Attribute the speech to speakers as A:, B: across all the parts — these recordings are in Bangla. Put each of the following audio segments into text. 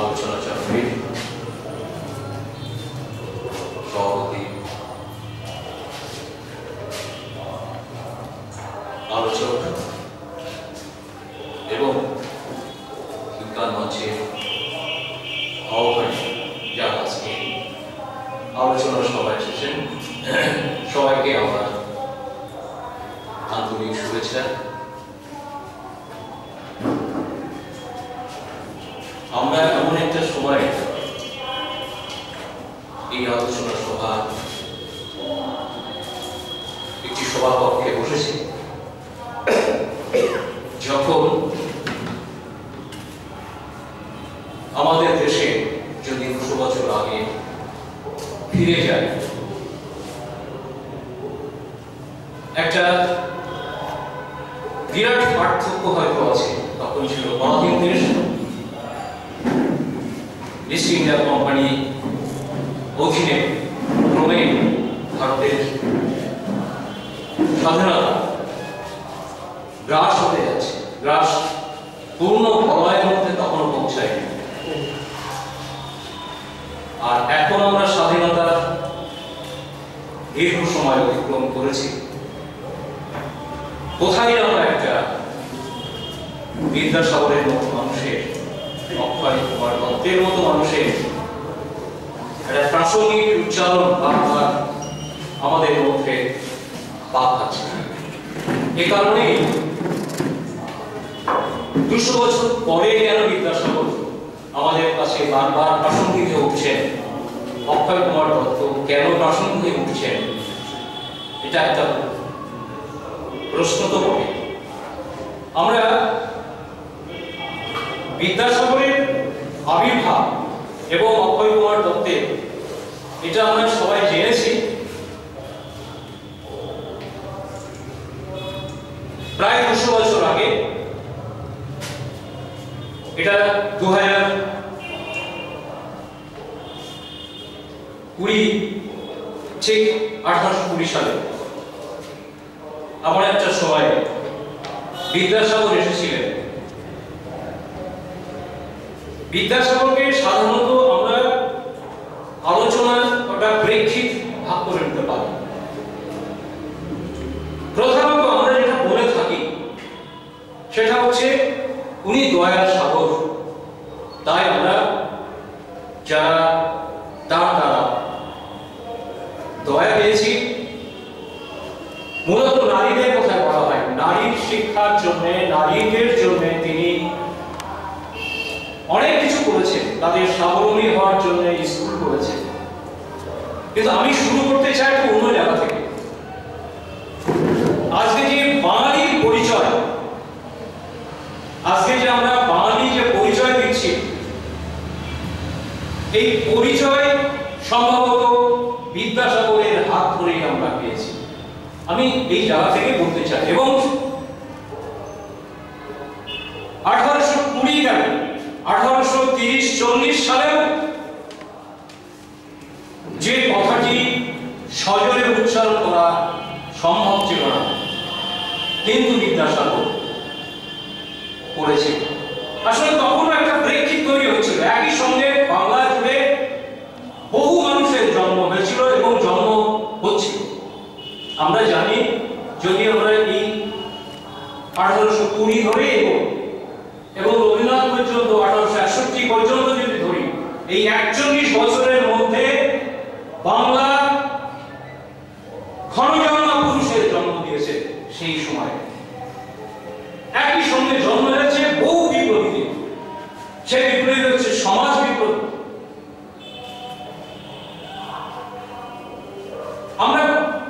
A: আলোচনা চক্রের সভাপতি, আলোচক এবং বিজ্ঞান মঞ্চের আহ্বায়ক যারা আজকে আলোচনা সভায় এসেছেন, সবাইকে আমার আন্তরিক শুভেচ্ছা। আমরা এমন একটা সময় এই আলোচনা সভা একটি সভাকক্ষে বসেছি, যখন আমাদের দেশে যদি 200 বছর আগে ফিরে যায়, একটা বিরাট পার্থক্য হয়তো আছে। তখন ছিল পরাধীন দেশ, ইস্ট ইন্ডিয়া কোম্পানি অধীনে ক্রমে ভারতের স্বাধীনতা গ্রাস হতে যাচ্ছে, গ্রাস পূর্ণ বলয়ের মধ্যে তখনও পৌঁছায়নি। আর এখন আমরা স্বাধীনতার দীর্ঘ সময় অতিক্রম করেছি। কোথায় আমরা একটা বিদ্যাসাগরের মতো মানুষের, অক্ষয় কুমার দত্তের মতো মানুষের একটা প্রাসঙ্গিক উচ্চারণ বারবার আমাদের মধ্যে পাওয়া যাচ্ছে। এ কারণেই 200 বছর পরে কেন বিদ্যাসাগর আমাদের কাছে বারবার প্রাসঙ্গিক হয়ে উঠছেন, অক্ষয় কুমার দত্ত কেন প্রাসঙ্গিক হয়ে উঠছেন, এটা একটা প্রশ্ন তো বটে। আমরা বিদ্যাসাগরের আবির্ভাব এবং অক্ষয় কুমার দত্তের, এটা আমরা সবাই জেনেছি প্রায় 200 বছর আগে। এটা 2020 ঠিক 1820 সালে এমন একটা সময় বিদ্যাসাগর এসেছিলেন। বিদ্যাসাগরকে সাধারণত আমরা আলোচনার একটা প্রেক্ষিত ভাগ করে নিতে পারি। প্রধানত আমরা যেটা বলে থাকি সেটা হচ্ছে উনি দয়ার সাগর। তাই আমরা যারা তার দ্বারা দয়া পেয়েছি, মূলত নারীদের কথা বলা হয়। নারীর শিক্ষার জন্য, নারীদের জন্য তিনি অনেক কিছু করেছেন, তাদের স্বাবলম্বী হওয়ার জন্য স্কুল করেছেন। কিন্তু আমি শুরু করতে চাই একটু অন্য জায়গা থেকে। আজকে যে বাঙালির পরিচয়, আজকে যে আমরা বাঙালি যে পরিচয় দিচ্ছি, এই পরিচয় সম্ভবত বিদ্যাসাগরের হাত ধরেই আমরা পেয়েছি। আমি এই জায়গা থেকে বলতে চাই। এবং 1820 গেলে 1830-40 সালেও যে কথাটি সজোরে উচ্চারণ করা সম্ভব ছিল না, কিন্তু বিদ্যাসাগর করেছে। আসলে তখন একটা প্রেক্ষিত তৈরি হচ্ছিল। একই সঙ্গে বাংলা জুড়ে বহু মানুষের জন্ম হয়েছিল এবং জন্ম হচ্ছিল। আমরা জানি, যদি আমরা এই 1820 ধরে এবং রবীন্দ্রনাথ পর্যন্ত 1861 পর্যন্ত যদি ধরি, এই 41 বছরের মধ্যে বাংলা ক্ষণজন্মা পুরুষের জন্ম দিয়েছে। সেই সময় একই সঙ্গে জন্ম হয়েছে বহু বিপ্লবী। সেই বিপ্লবী হচ্ছে সমাজ বিপ্লবী। আমরা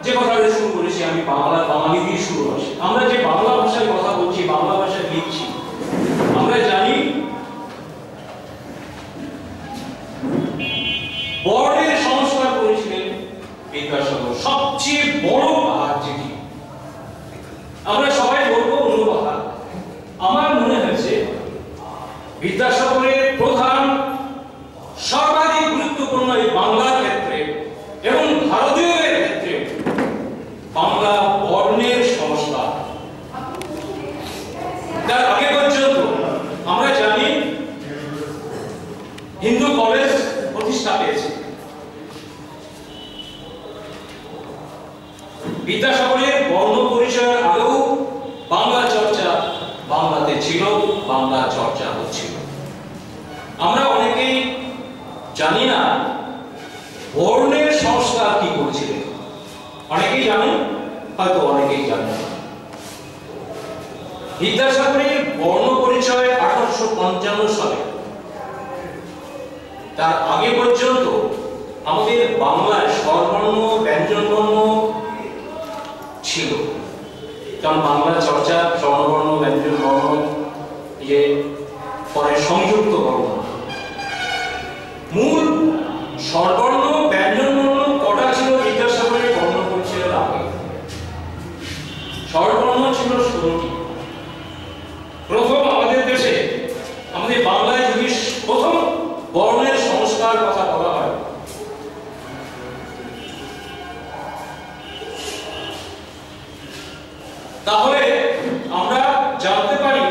A: যে কথাটা শুরু করেছি, আমি বাঙালি দিয়ে শুরু করছি। আমরা যে বাংলা ভাষায় কথা বলছি, বাংলা ভাষায় লিখছি, আমরা জানি বর্ণের সংস্কার করেছিলেন বিদ্যাসাগর। সবচেয়ে বড় পাহাড় যেটি, আমরা সবাই বলবো অনুপাহাড়। আমার মনে হয়েছে বিদ্যাসাগরের প্রধান সর্বাধিক গুরুত্বপূর্ণ এই বাংলার ক্ষেত্রে এবং ভারতীয়দের ক্ষেত্রে বাংলা বর্ণের সংস্কার। তার আগে পর্যন্ত আমরা জানি প্রতিষ্ঠা পেয়েছে। বিদ্যাসাগরের বর্ণ পরিচয়ের আগেও বাংলা চর্চা বাংলাতে ছিল, বাংলা চর্চা হচ্ছিল। আমরা অনেকেই জানি না বর্ণের সংস্কার কি করেছিলেন। অনেকেই জানেন, হয়তো অনেকেই জানেন না। বিদ্যাসাগরের বর্ণ পরিচয় 1855 সালে, তার আগে পর্যন্ত আমাদের বাংলায় স্বরবর্ণ ব্যঞ্জনবর্ণ ছিল। কারণ বাংলা চর্চা স্বরবর্ণ ব্যঞ্জনবর্ণ যে পরে সংযুক্ত বর্ণ, মূল স্বরবর্ণ ব্যঞ্জনবর্ণ কটা ছিল বিদ্যাসাগরের বর্ণ পরিচয়ের আগে? স্বরবর্ণ ছিল 16টি। প্রথম আমাদের দেশে, আমাদের বাংলায় যদি প্রথম বর্ণের সংস্কার কথা বলা হয়, তাহলে আমরা জানতে পারি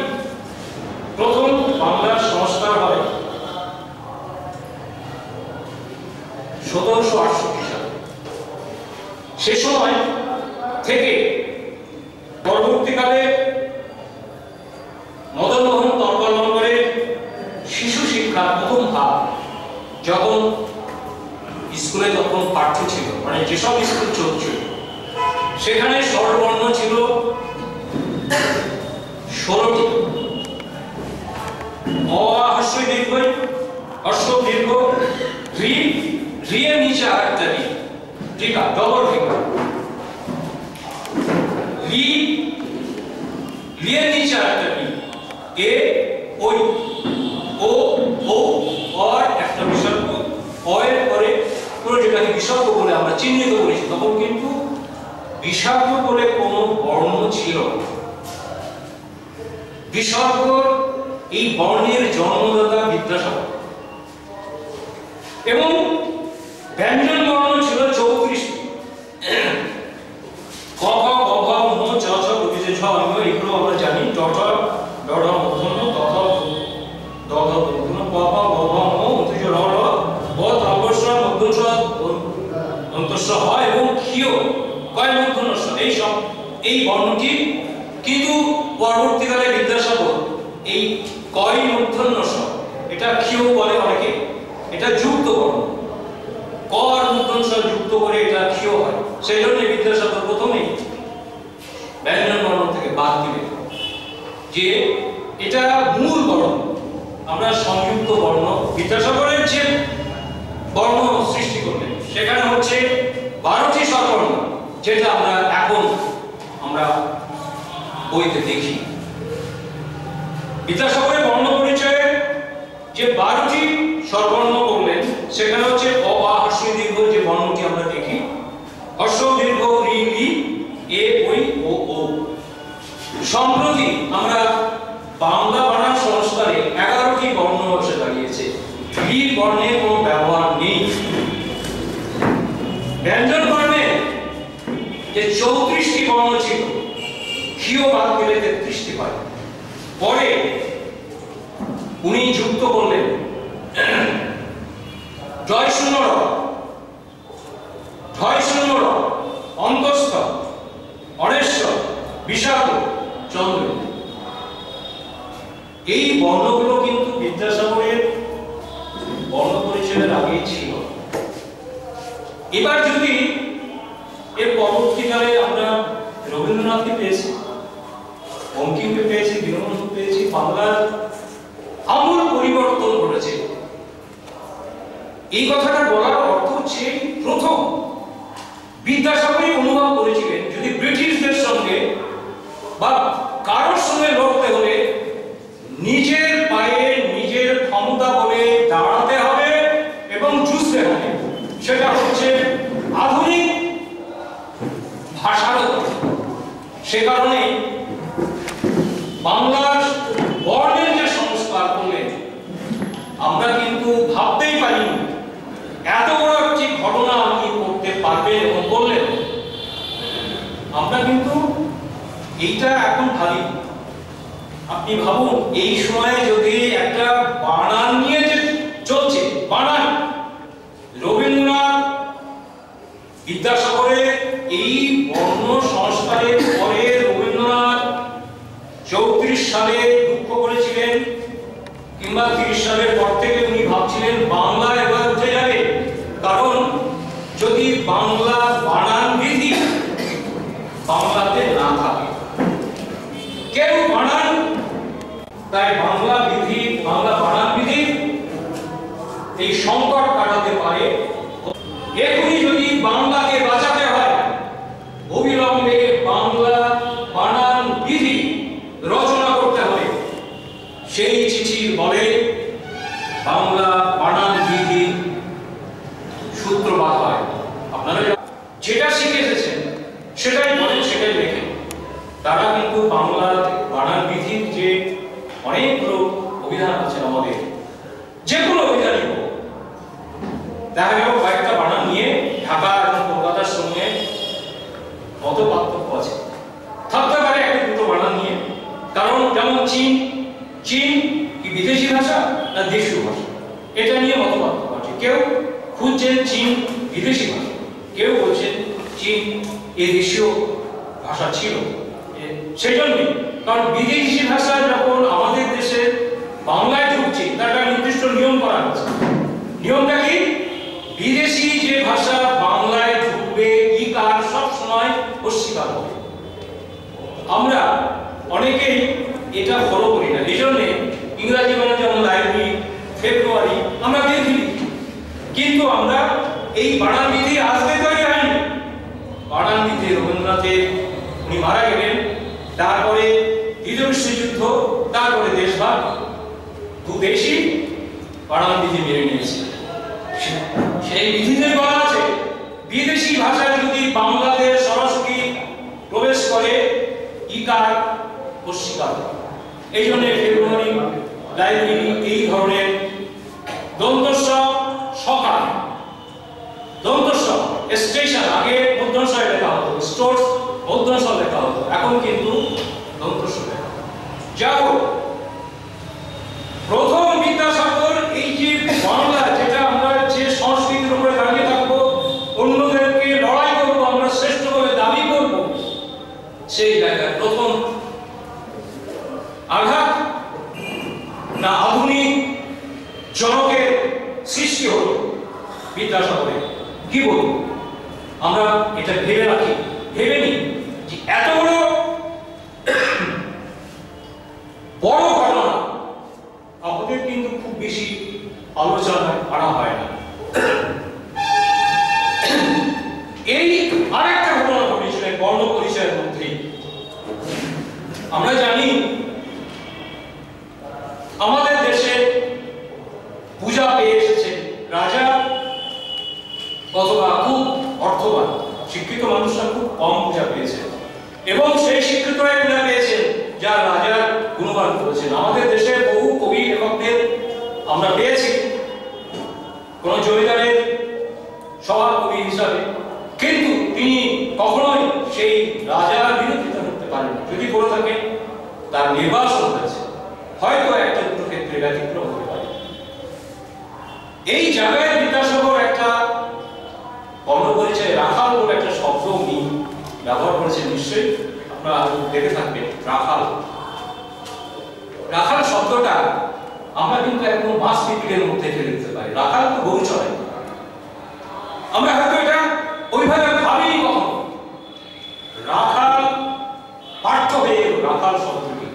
A: প্রথম বাংলার সংস্কার হয় 1768 সালে। সে সময় থেকে পরবর্তীকালে মদনমোহন তর্কলঙ্করের শিশু শিক্ষার প্রথম ভাগ যখন স্কুলে তখন পাঠ্য ছিল, মানে যেসব স্কুল চলছিল সেখানে স্বরবর্ণ ছিল 16টি। অ হ্রস্বই দীর্ঘই, হ্রস্ব দীর্ঘ, রি, রি এর নিচে আরেকটা রি, রিকা, ডবল রিকা, রি, রি এর নিচে আরেকটা রি, এ, ওই, ও, ও, আর একটা বিসর্গ, অ এর পরে পুরো যেটাকে বিসর্গ বলে আমরা চিহ্নিত করেছি, তখন কিন্তু বিসর্গ বলে কোনো বর্ণ ছিল না। বিসর্গ এই বর্ণের জন্মদাতা বিদ্যাসাগর। এবং ব্যঞ্জন বর্ণ ছিল 34টি। ক, খ, গ, ঘ, ম, চ, ছ, জ, ঝ, ঞ, এগুলো আমরা জানি। ট, ঠ, ড, ঢ, মূর্ধন্য, ত, থ, দ, ধ, মূর্ধন্য, প, ফ, গ, ঘ, ম, জ, র, র, ব, তম্বস্ব, মধ্যস্ব, অন্তস্ব হয় এবং ক্ষীয় কয় মূর্ধন্য স্ব। এই বর্ণটি কিন্তু পরবর্তীকালে বিদ্যাসাগর এই কয় মূর্ধন্য স্ব, এটা ক্ষীয় বলে অনেকে, এটা যুক্ত বর্ণ, ক আর মূর্ধন্য স্ব যুক্ত করে এটা ক্ষীয় হয়। সেই জন্য বিদ্যাসাগর প্রথমেই ব্যঞ্জন বর্ণ থেকে বাদ দিলেন যে এটা মূল বর্ণ, আমরা সংযুক্ত বর্ণ। বিদ্যাসাগরের যে বর্ণ সৃষ্টি করলেন সেখানে হচ্ছে 12টি স্বরবর্ণ, যেটা আমরা বইতে দেখি। বিদ্যাসাগরের বর্ণ পরিচয়ে যে 12টি স্বরবর্ণ করলেন সেখানে হচ্ছে অ, আ, হ্রস্ব দীর্ঘ যে বর্ণটি আমরা দেখি, হ্রস্ব দীর্ঘ, রি, রি, এ, ওই, ও, ও। সম্প্রতি আমরা বাংলা বানান সংস্কারে 11টি বর্ণ এসে দাঁড়িয়েছে। রি বর্ণের কোনো ব্যবহার নেই। ব্যঞ্জন বর্ণে যে 34টি বর্ণ ছিল, ক্ষীয় বাদ দিলে 33টি হয়। পরে উনি যুক্ত করলেন জয় শূন্য র, ঢয় শূন্য র, অন্তস্থ, অনেশ্বর, বিশাখ, চন্দ্র। এই বর্ণগুলো কিন্তু বিদ্যাসাগরের বর্ণ পরিচয়ের আগেই ছিল। এবার যদি এর পরবর্তীকালে আমরা রবীন্দ্রনাথকে পেয়েছি, বঙ্কিমকে পেয়েছি, দীনবন্ধু পেয়েছি, বাংলার আমূল পরিবর্তন ঘটেছে। এই কথাটা বলার অর্থ হচ্ছে প্রথম বিদ্যাসাগরই অনুভব করেছিলেন যদি ব্রিটিশদের সঙ্গে বা কারোর সঙ্গে লড়তে হলে নিজের পায়ে নিজের ক্ষমতা বলে দাঁড়াতে হবে এবং যুঝতে হবে। সেটা হচ্ছে আধুনিক ভাষার। সে কারণে বাংলার বর্ণের যে সংস্কার করলেন, আমরা কিন্তু ভাবতেই পারিনি এত বড় একটি ঘটনা আপনি করতে পারবেন এবং করলেন। আমরা কিন্তু এইটা এখন ভাবি। আপনি ভাবুন, এই সময়ে যদি একটা বানান নিয়ে যে চলছে, বানান কিংবা 30 সালের পর থেকে উনি ভাবছিলেন বাংলা এবার উঠে যাবে, কারণ যদি বাংলা বানান বিধি বাংলাতে না থাকে, কেউ বানান, তাই বাংলা বিধি, বাংলা বানান বিধি এই সংকট কাটাতে পারে। এখনই যদি বাংলাকে বাঁচাতে হয়, অবিলম্বে বাংলা বানান বিধি রচনা করতে হবে। সেই চিঠির বলে বাংলা বানান বিধি সূত্রপাত হয়। আপনারা যেটা শিখে এসেছেন সেটাই বলেন, সেটাই লেখেন। তারা কিন্তু বাংলা বানান বিধির যে অনেকগুলো অভিধান আছে আমাদের, যে কোনো অভিধানই হোক, দেখা গেল কয়েকটা বানান নিয়ে ঢাকা এবং কলকাতার সঙ্গে কত পার্থক্য আছে, থাকতে পারে একটা দুটো বানান নিয়ে। কারণ যেমন চীন, চীন কি বিদেশি ভাষা না দেশীয় ভাষা, এটা নিয়ে মত পার্থক্য আছে। কেউ খুঁজছেন চীন বিদেশি ভাষা, কেউ বলছেন চীন এ দেশীয় ভাষা ছিল। সেই জন্যই, কারণ বিদেশি ভাষা যখন আমাদের দেশে বাংলায় ঢুকছে, তার একটা নির্দিষ্ট নিয়ম করা হচ্ছে। নিয়মটা কি? বিদেশি যে ভাষা বাংলায় ঢুকবে, ইকার সব সময় অস্বীকার হবে। আমরা অনেকেই এটা ফলো করি না, এই জন্য ইংরাজি মানে যেমন লাইব্রেরি, ফেব্রুয়ারি আমরা দেখি, কিন্তু আমরা এই বানান বিধি আজকে তৈরি হয়নি। বানান বিধি রবীন্দ্রনাথের, উনি মারা গেলেন, তারপরে দ্বিতীয় বিশ্বযুদ্ধ, তারপরে দেশভাগ, দু দেশই বানান বিধি মেনে নিয়েছে। সেই বিধিতে বলা আছে বিদেশি ভাষা যদি বাংলাতে সরাসরি প্রবেশ করে, ইকার অস্বীকার। এই জন্য ফেব্রুয়ারি, লাইব্রেরি এই ধরনের দন্তস্ব, সকাল দন্তস্ব, স্টেশন আগে মধ্যস্ব লেখা হতো, স্টোর মধ্যস্ব লেখা হতো, এখন কিন্তু দন্তস্ব লেখা। যাও প্রথম বিদ্যাসাগর এই যে বাংলা, যেটা আমরা যে সংস্কৃতির উপরে দাঁড়িয়ে থাকবো, অন্যদেরকে লড়াই করবো, আমরা শ্রেষ্ঠ বলে দাবি করবো, সেই জায়গায় প্রথম আঘাত না আধুনিক জনকের সৃষ্টি হলো বিদ্যাসাগরের। কি বলবো, আমরা এটা ভেবে রাখি, ভেবে নিই যে এত বড় ঘটনা আমাদের কিন্তু খুব বেশি আলোচনায় আনা হয় না। এই আরেকটা ঘটনা ঘটেছিলেন বর্ণ পরিচয়ের মধ্যেই। আমরা জানি আমাদের দেশে পূজা পেয়ে এসেছে রাজা অথবা খুব অর্থবান শিক্ষিত মানুষরা খুব কম পূজা পেয়েছে, এবং সেই শিক্ষিতরাই পূজা পেয়েছেন যা রাজার গুণগান করেছেন। আমাদের দেশে বহু কবি লেখকদের আমরা পেয়েছি কোন জমিদারের সভা কবি হিসাবে, কিন্তু তিনি কখনোই সেই রাজার বিরোধিতা করতে পারেন। যদি করে থাকেন তার নির্বাসন হয়েছে, হয়তো একটা দুটো ক্ষেত্রে ব্যতিক্রম হতে পারে। এই জায়গায় বিদ্যাসাগর একটা বর্ণ পরিচয় রাখাল বলে একটা শব্দ উনি ব্যবহার করেছেন, নিশ্চয়ই আপনারা দেখে থাকবেন। রাখাল, রাখাল শব্দটা আমরা কিন্তু একদম মাস রিপিটের মধ্যে ফেলে দিতে পারি। রাখাল তো গরু চড়াই, আমরা হয়তো এটা ওইভাবে ভাবিনি কখনো। রাখাল পাঠ্য হয়ে গেল রাখাল শব্দটি।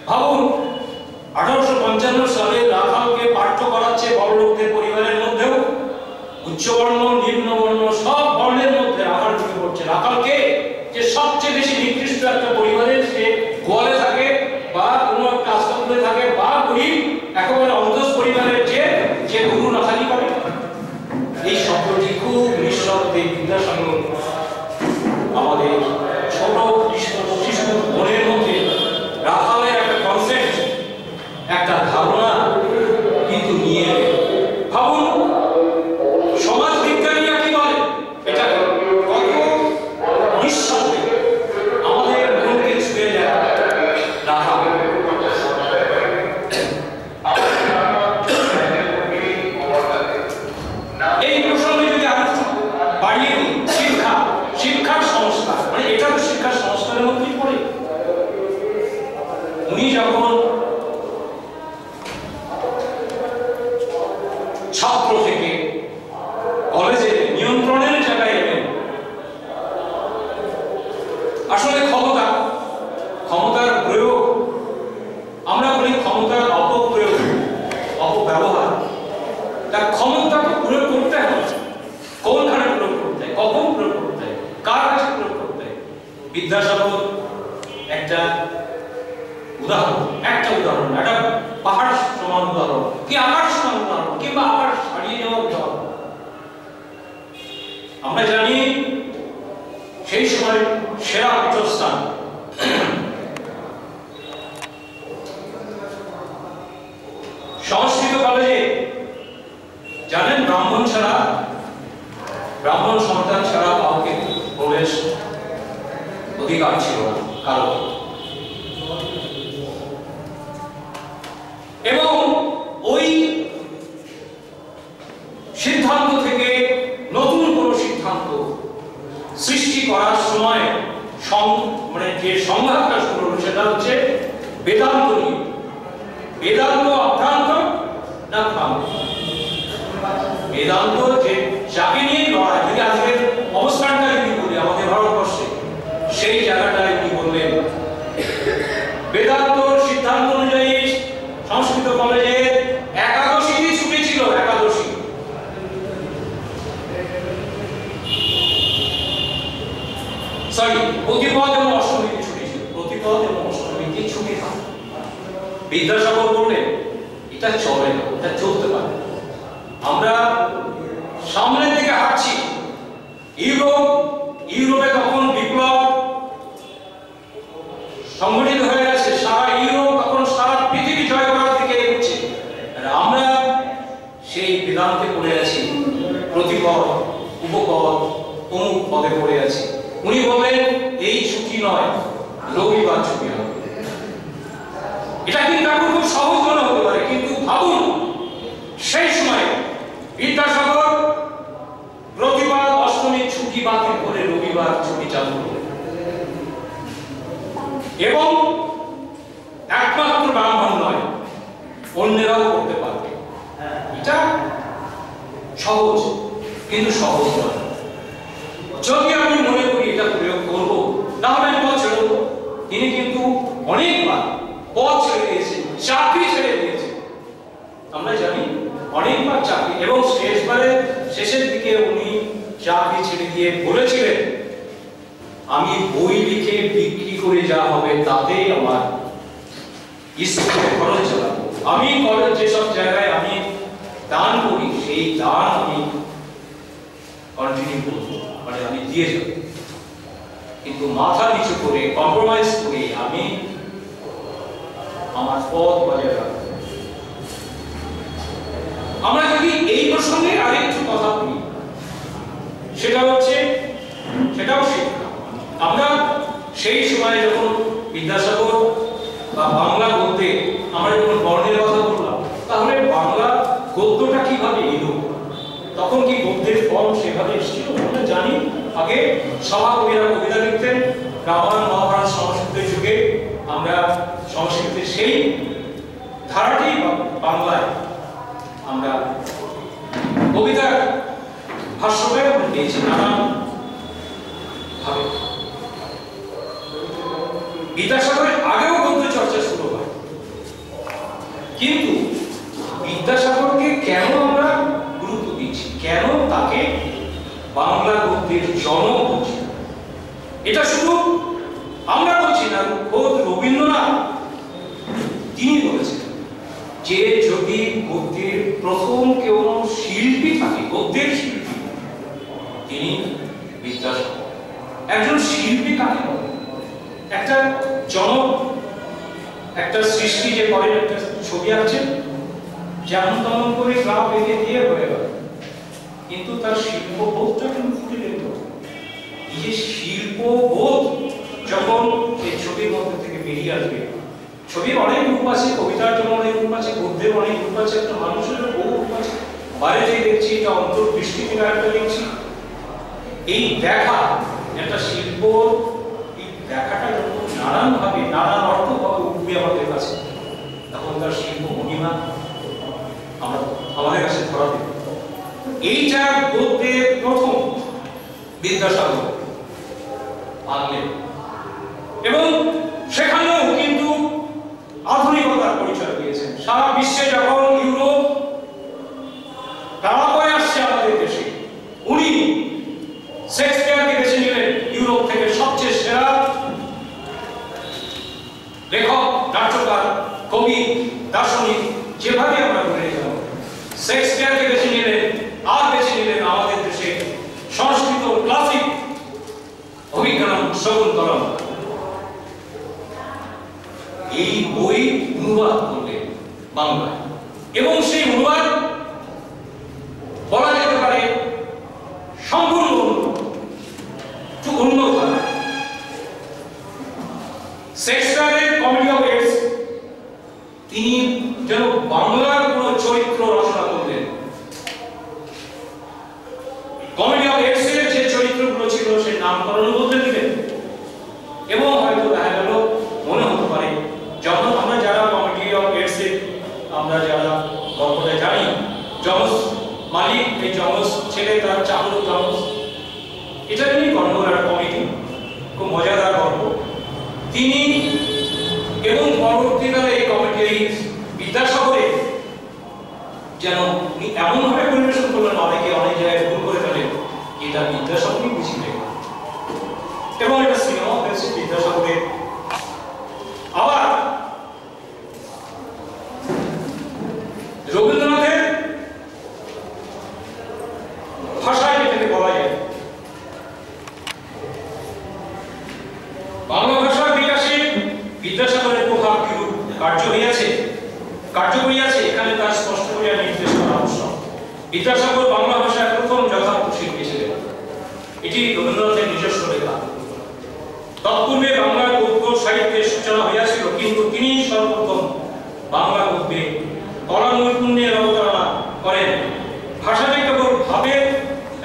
A: ভাবুন 1855 সালে রাখালকে পাঠ্য করাচ্ছে বড়লোকদের পরিবারের মধ্যেও, উচ্চবর্ণ নিম্নবর্ণ সব বর্ণের মধ্যে রাখাল ঢুকে পড়ছে। রাখালকে যে সবচেয়ে বেশি নিকৃষ্ট একটা পরিবারের, সে গোয়ালে থাকে বা কোনো একটা আশ্রমে থাকে বা গরিব একেবারে অন্তস পরিবারের যে গরু রাখালি করে, এই শব্দটি খুব নিঃশব্দে বিদ্যাসাগর আমাদের ছোট শিশু মনের মধ্যে রাখালের একটা কনসেপ্ট, একটা ধারণা কিন্তু নিয়ে। ভাবুন সমাজ বিজ্ঞানীরা কি ছাত্র থেকে কলেজে নিয়ন্ত্রণের জায়গায় এলেন। আসলে ক্ষমতার প্রয়োগ, আমরা বলি ক্ষমতার অপপ্রয়োগ, অপব্যবহার। তার ক্ষমতাকে প্রয়োগ করতে হবে, কোনখানে প্রয়োগ করতে হয়, কখন প্রয়োগ করতে হয়, কার কাছে প্রয়োগ করতে হয়। বিদ্যাসাগর একটা উদাহরণ, একটা পাহাড় সমান উদাহরণ, কি আকাশ সমান উদাহরণ, কিংবা আকাশ ছাড়িয়ে যাওয়ার উদাহরণ। আমরা জানি সেই সময় সেরা পীঠস্থান সংস্কৃত কলেজে, জানেন ব্রাহ্মণ সন্তান ছাড়া কাউকে প্রবেশ অধিকার ছিল না কারো। এবং ওই সিদ্ধান্ত থেকে নতুন কোনো সিদ্ধান্ত সৃষ্টি করার সময় মানে যে সংঘাতটা শুরু হলো সেটা হচ্ছে বেদান্ত নিয়ে। বেদান্ত অভ্রান্ত না ভ্রান্ত? বেদান্ত যে যাকে নিয়ে লড়াই, যদি আজকের অবস্থানটা যদি বলি আমাদের ভারতবর্ষে, সেই জায়গাটায় কি বললেন, বেদান্ত সিদ্ধান্ত অনুযায়ী সংস্কৃত কলেজে একাদশী ছুটি ছিল। একাদশী প্রতিপদ এবং অষ্টমীতে ছুটি ছিল। প্রতিপদ এবং অষ্টমীতে ছুটি থাকে। বিদ্যাসাগর বললেন এটা চলে না, এটা চলতে পারে। আমরা সামনের দিকে হাঁটছি। ইউরোপে তখন বিপ্লব সংগঠিত হয়ে গেছে, সারা ইউরোপ তখন সারা পৃথিবী জয় করার দিকে এগোচ্ছে। আর আমরা সেই বেদান্তে পড়ে আছি, প্রতিপদ, উপপদ, অমুক পদে পড়ে আছি। উনি বললেন এই ছুটি নয়, রবিবার ছুটি হবে। এটা কিন্তু এখন খুব সহজ মনে হতে পারে, কিন্তু ভাবুন সেই সময় বিদ্যাসাগর প্রতিপদ অষ্টমীর ছুটি বাতিল করে রবিবার ছুটি চালু করলেন। এবং একমাত্র ব্রাহ্মণ নয়, অন্যরাও করতে পারবে। এটা সহজ, কিন্তু সহজ নয়। যদি আমি মনে করি এটা প্রয়োগ করবো, তাহলে আমি পথ ছেড়ে দেবো। তিনি কিন্তু অনেকবার পথ ছেড়ে দিয়েছেন, চাকরি ছেড়ে দিয়েছেন। আমরা জানি অনেকবার চাকরি, এবং শেষের দিকে উনি চাকরি ছেড়ে দিয়ে বলেছিলেন আমি বই লিখে বিক্রি করে যা হবে তাতেই আমার স্কুলের খরচ চালাবো। আমি কলেজ যেসব জায়গায় আমি দান করি সেই দান আমি কন্টিনিউ করবো, মানে আমি দিয়ে যাব। কিন্তু মাথা নিচু করে কম্প্রোমাইজ করে আমি আমার পথ বজায় রাখবো। আমরা যদি এই প্রসঙ্গে আরেকটু কথা বলি, সেটাও শিক্ষা। আমরা সেই সময় যখন বিদ্যাসাগর বা বাংলা গদ্যে আমরা যখন বর্ণের কথা বললাম, তাহলে বাংলা গদ্যটা কিভাবে এলো? তখন কি গদ্যের ফর্ম সেভাবে এসেছিল? আমরা জানি আগে সভাকবিরা কবিতা লিখতেন। রামায়ণ মহাভারত সংস্কৃতের যুগে আমরা সংস্কৃতের সেই ধারাটি বাংলায় আমরা কবিতার ভাষ্যকে পেয়েছি নানান ভাবে। বিদ্যাসাগরের আগেও গদ্য চর্চা শুরু হয়, কিন্তু বিদ্যাসাগরকে কেন আমরা গুরুত্ব দিচ্ছি, কেন তাকে বাংলা গদ্যের জনক বলছি? এটা শুধু আমরা বলছি না, খোদ রবীন্দ্রনাথ তিনি বলেছেন যে যদি গদ্যের প্রথম কেউ শিল্পী থাকে, গদ্যের শিল্পী, তিনি বিদ্যাসাগর। একজন শিল্পী কাকে বলে? একটা জনক, একটা সৃষ্টি যে করেন, একটা ছবি আঁকছেন, যেমন তেমন করে গ্রাফ এঁকে দিয়ে হয়ে গেল, কিন্তু তার শিল্পবোধটা কিন্তু ফুটে যেত। এই যে শিল্পবোধ যখন এই ছবির মধ্যে থেকে বেরিয়ে আসবে, ছবির অনেক রূপ আছে, কবিতার জন্য অনেক রূপ আছে, গদ্যের অনেক রূপ আছে, একটা মানুষের বহু রূপ আছে। বাইরে থেকে দেখছি, এটা অন্তর্দৃষ্টি থেকে একটা দেখছি। এই দেখা একটা শিল্প, এই দেখাটা যখন নানান ভাবে, নানান অর্থভাবে উঠবে আমাদের কাছে, তখন তার শিল্প মহিমা আমরা আমাদের কাছে ধরা দেব। এইটা বলতে প্রথম বিদ্যাসাগর আনলেন এবং সেখানেও কিন্তু আধুনিকতার পরিচয় দিয়েছেন। সারা বিশ্বে যখন ইউরোপ তারা করে আসছে আমাদের দেশে, উনি শেক্সপিয়ারকে বেছে নিলেন ইউরোপ থেকে সবচেয়ে সেরা লেখক, নাট্যকার, কবি, দার্শনিক যেভাবে আমরা বলে গেলাম, শেক্সপিয়ারকে বেছে নিলেন। আর বেছে নিলেন আমাদের দেশে সংস্কৃত ক্লাসিক অভিজ্ঞান শকুন্তলম। এই বই অনুবাদ করলেন বাংলায় এবং সেই অনুবাদ বলা যেতে পারে সম্পূর্ণ অন্য ধারা। শেক্সপিয়ারের কমেডি অফ এরর্স তিনি যেন বাংলার কোন চরিত্র রচনা করলেন। কমেডি অফ এরর্স এর যে চরিত্রগুলো ছিল সে নামকরণ বদলে দিলেন এবং হয়তো দেখা গেল মনে হতে পারে যখন আমরা যারা কমেডি অফ এরর্স এর আমরা যারা গল্পটা জানি, জমস মালিক, এই জমস ছেলে তার চাকর জমস, এটা নিয়ে গন্ডগোল কমেডি, খুব মজাদার গল্প। তিনি এবং পরবর্তীকালে এই কমেডি বিদ্যাসাগরে যেন এমন ভাবে পরিবেশন করলেন, অনেকে অনেক জায়গায় ভুল করে ফেলেন, এটা বিদ্যাসাগরই বুঝিলেন এবং এটা সিনেমা হয়েছে বিদ্যাসাগরে। আবার রবীন্দ্রনাথের ভাষায় যেটাকে বলা যায় বাংলা ভাষার বিকাশে বিদ্যাসাগরের প্রভাব কিরূপ কার্যকরী আছে এখানে তার স্পষ্ট করে নির্দেশ করা আবশ্যক। বিদ্যাসাগর বাংলা ভাষায় প্রথম যথার্থ শিল্পী ছিলেন, এটি রবীন্দ্রনাথের নিজস্ব লেখা। তৎপূর্বে বাংলার গদ্য সাহিত্যের সূচনা হইয়াছিল, কিন্তু তিনি সর্বপ্রথম বাংলা গদ্যে কলা নৈপুণ্যের অবতারণা করেন। ভাষাটি কেবল ভাবের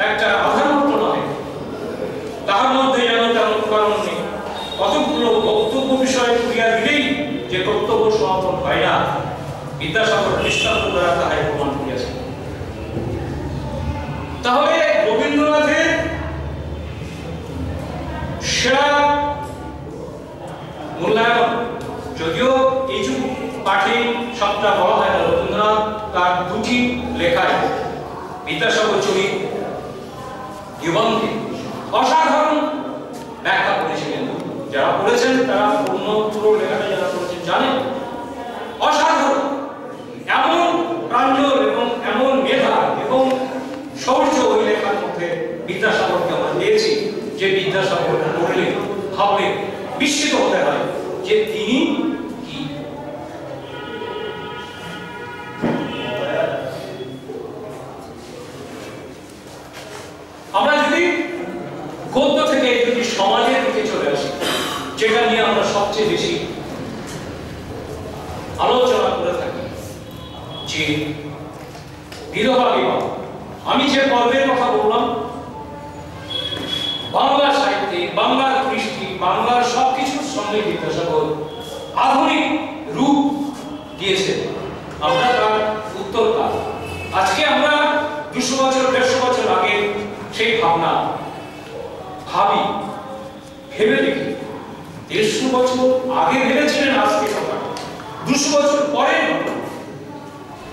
A: একটা আধার মাত্র নয়, তাহার মধ্যে যেন তার অনুকরণ নেই। কতগুলো বক্তব্য বিষয়ে ক্রিয়া দিলেই যে কর্তব্য সমাপন হয় না, বিদ্যাসাগর দৃষ্টান্ত দ্বারা তাহাই প্রমাণ করিয়াছেন। তাহলে রবীন্দ্রনাথের সেরা মূল্যায়ন, যদিও এই যে পাঠে সবটা বলা হয় না, রবীন্দ্রনাথ তার দুটি লেখায় বিদ্যাসাগর চরিত জীবনকে অসাধারণ ব্যাখ্যা করেছিলেন। যারা পড়েছেন তারা পুরো লেখাটা যারা পড়েছেন জানেন, অসাধারণ এমন প্রাঞ্জল এবং এমন মেধা এবং শৌর্য ওই লেখার মধ্যে বিদ্যাসাগরকে আমরা পেয়েছি, যে বিদ্যাসাগর পড়লে ভাবলে বিস্মিত হতে হয় যে তিনি কি। আমরা যদি গদ্য থেকে যদি সমাজের দিকে চলে আসি, যেটা নিয়ে আমরা সবচেয়ে বেশি আলোচনা করে থাকি, যে বিধবা বিবাহ। আমি যে পর্বের কথা বললাম, বাংলা সাহিত্যে বাংলার কৃষ্টি বাংলার সবকিছুর সঙ্গে বিদ্যাসাগর আধুনিক রূপ দিয়েছেন। আমরা তার উত্তরকার। আজকে আমরা 200 বছর 150 বছর আগে সেই ভাবনা ভাবি, ভেবে দেখি 150 বছর আগে ভেবেছিলেন আজকে সকাল, 200 বছর পরে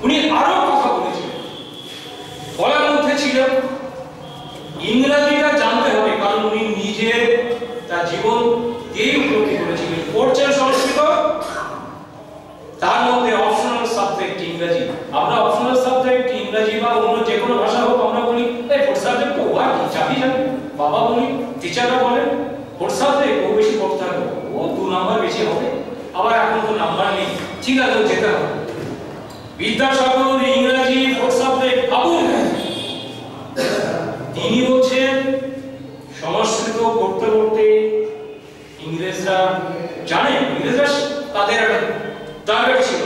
A: উনি আরো কথা বলেছিলেন। বলার মধ্যে ছিল ইংরেজিটা জানতে হবে, কারণ উনি নিজে তার জীবন দিয়েই উপলব্ধি করেছিলেন। পড়ছেন সংস্কৃত, তার মধ্যে অপশনাল সাবজেক্ট ইংরেজি। আমরা অপশনাল সাবজেক্ট ইংরেজি বা অন্য যে কোনো ভাষা হোক আমরা বলি এই ফোর্থ সাবজেক্ট তো ওয়া কি চাবি যাবে, বাবা বলি, টিচাররা বলেন ফোর্থ সাবজেক্ট ও বেশি পড়তে হবে, ও 2 নাম্বার বেশি হবে। আবার এখন তো নাম্বার নেই, ঠিক আছে যেতে হবে। বিদ্যাসাগর ইংরেজি ফোর্থ সাবজেক্ট ভাবুন, তিনি বলছেন সংস্কৃত পড়তে পড়তে ইংরেজরা জানে, ইংরেজরা তাদের একটা টার্গেট ছিল,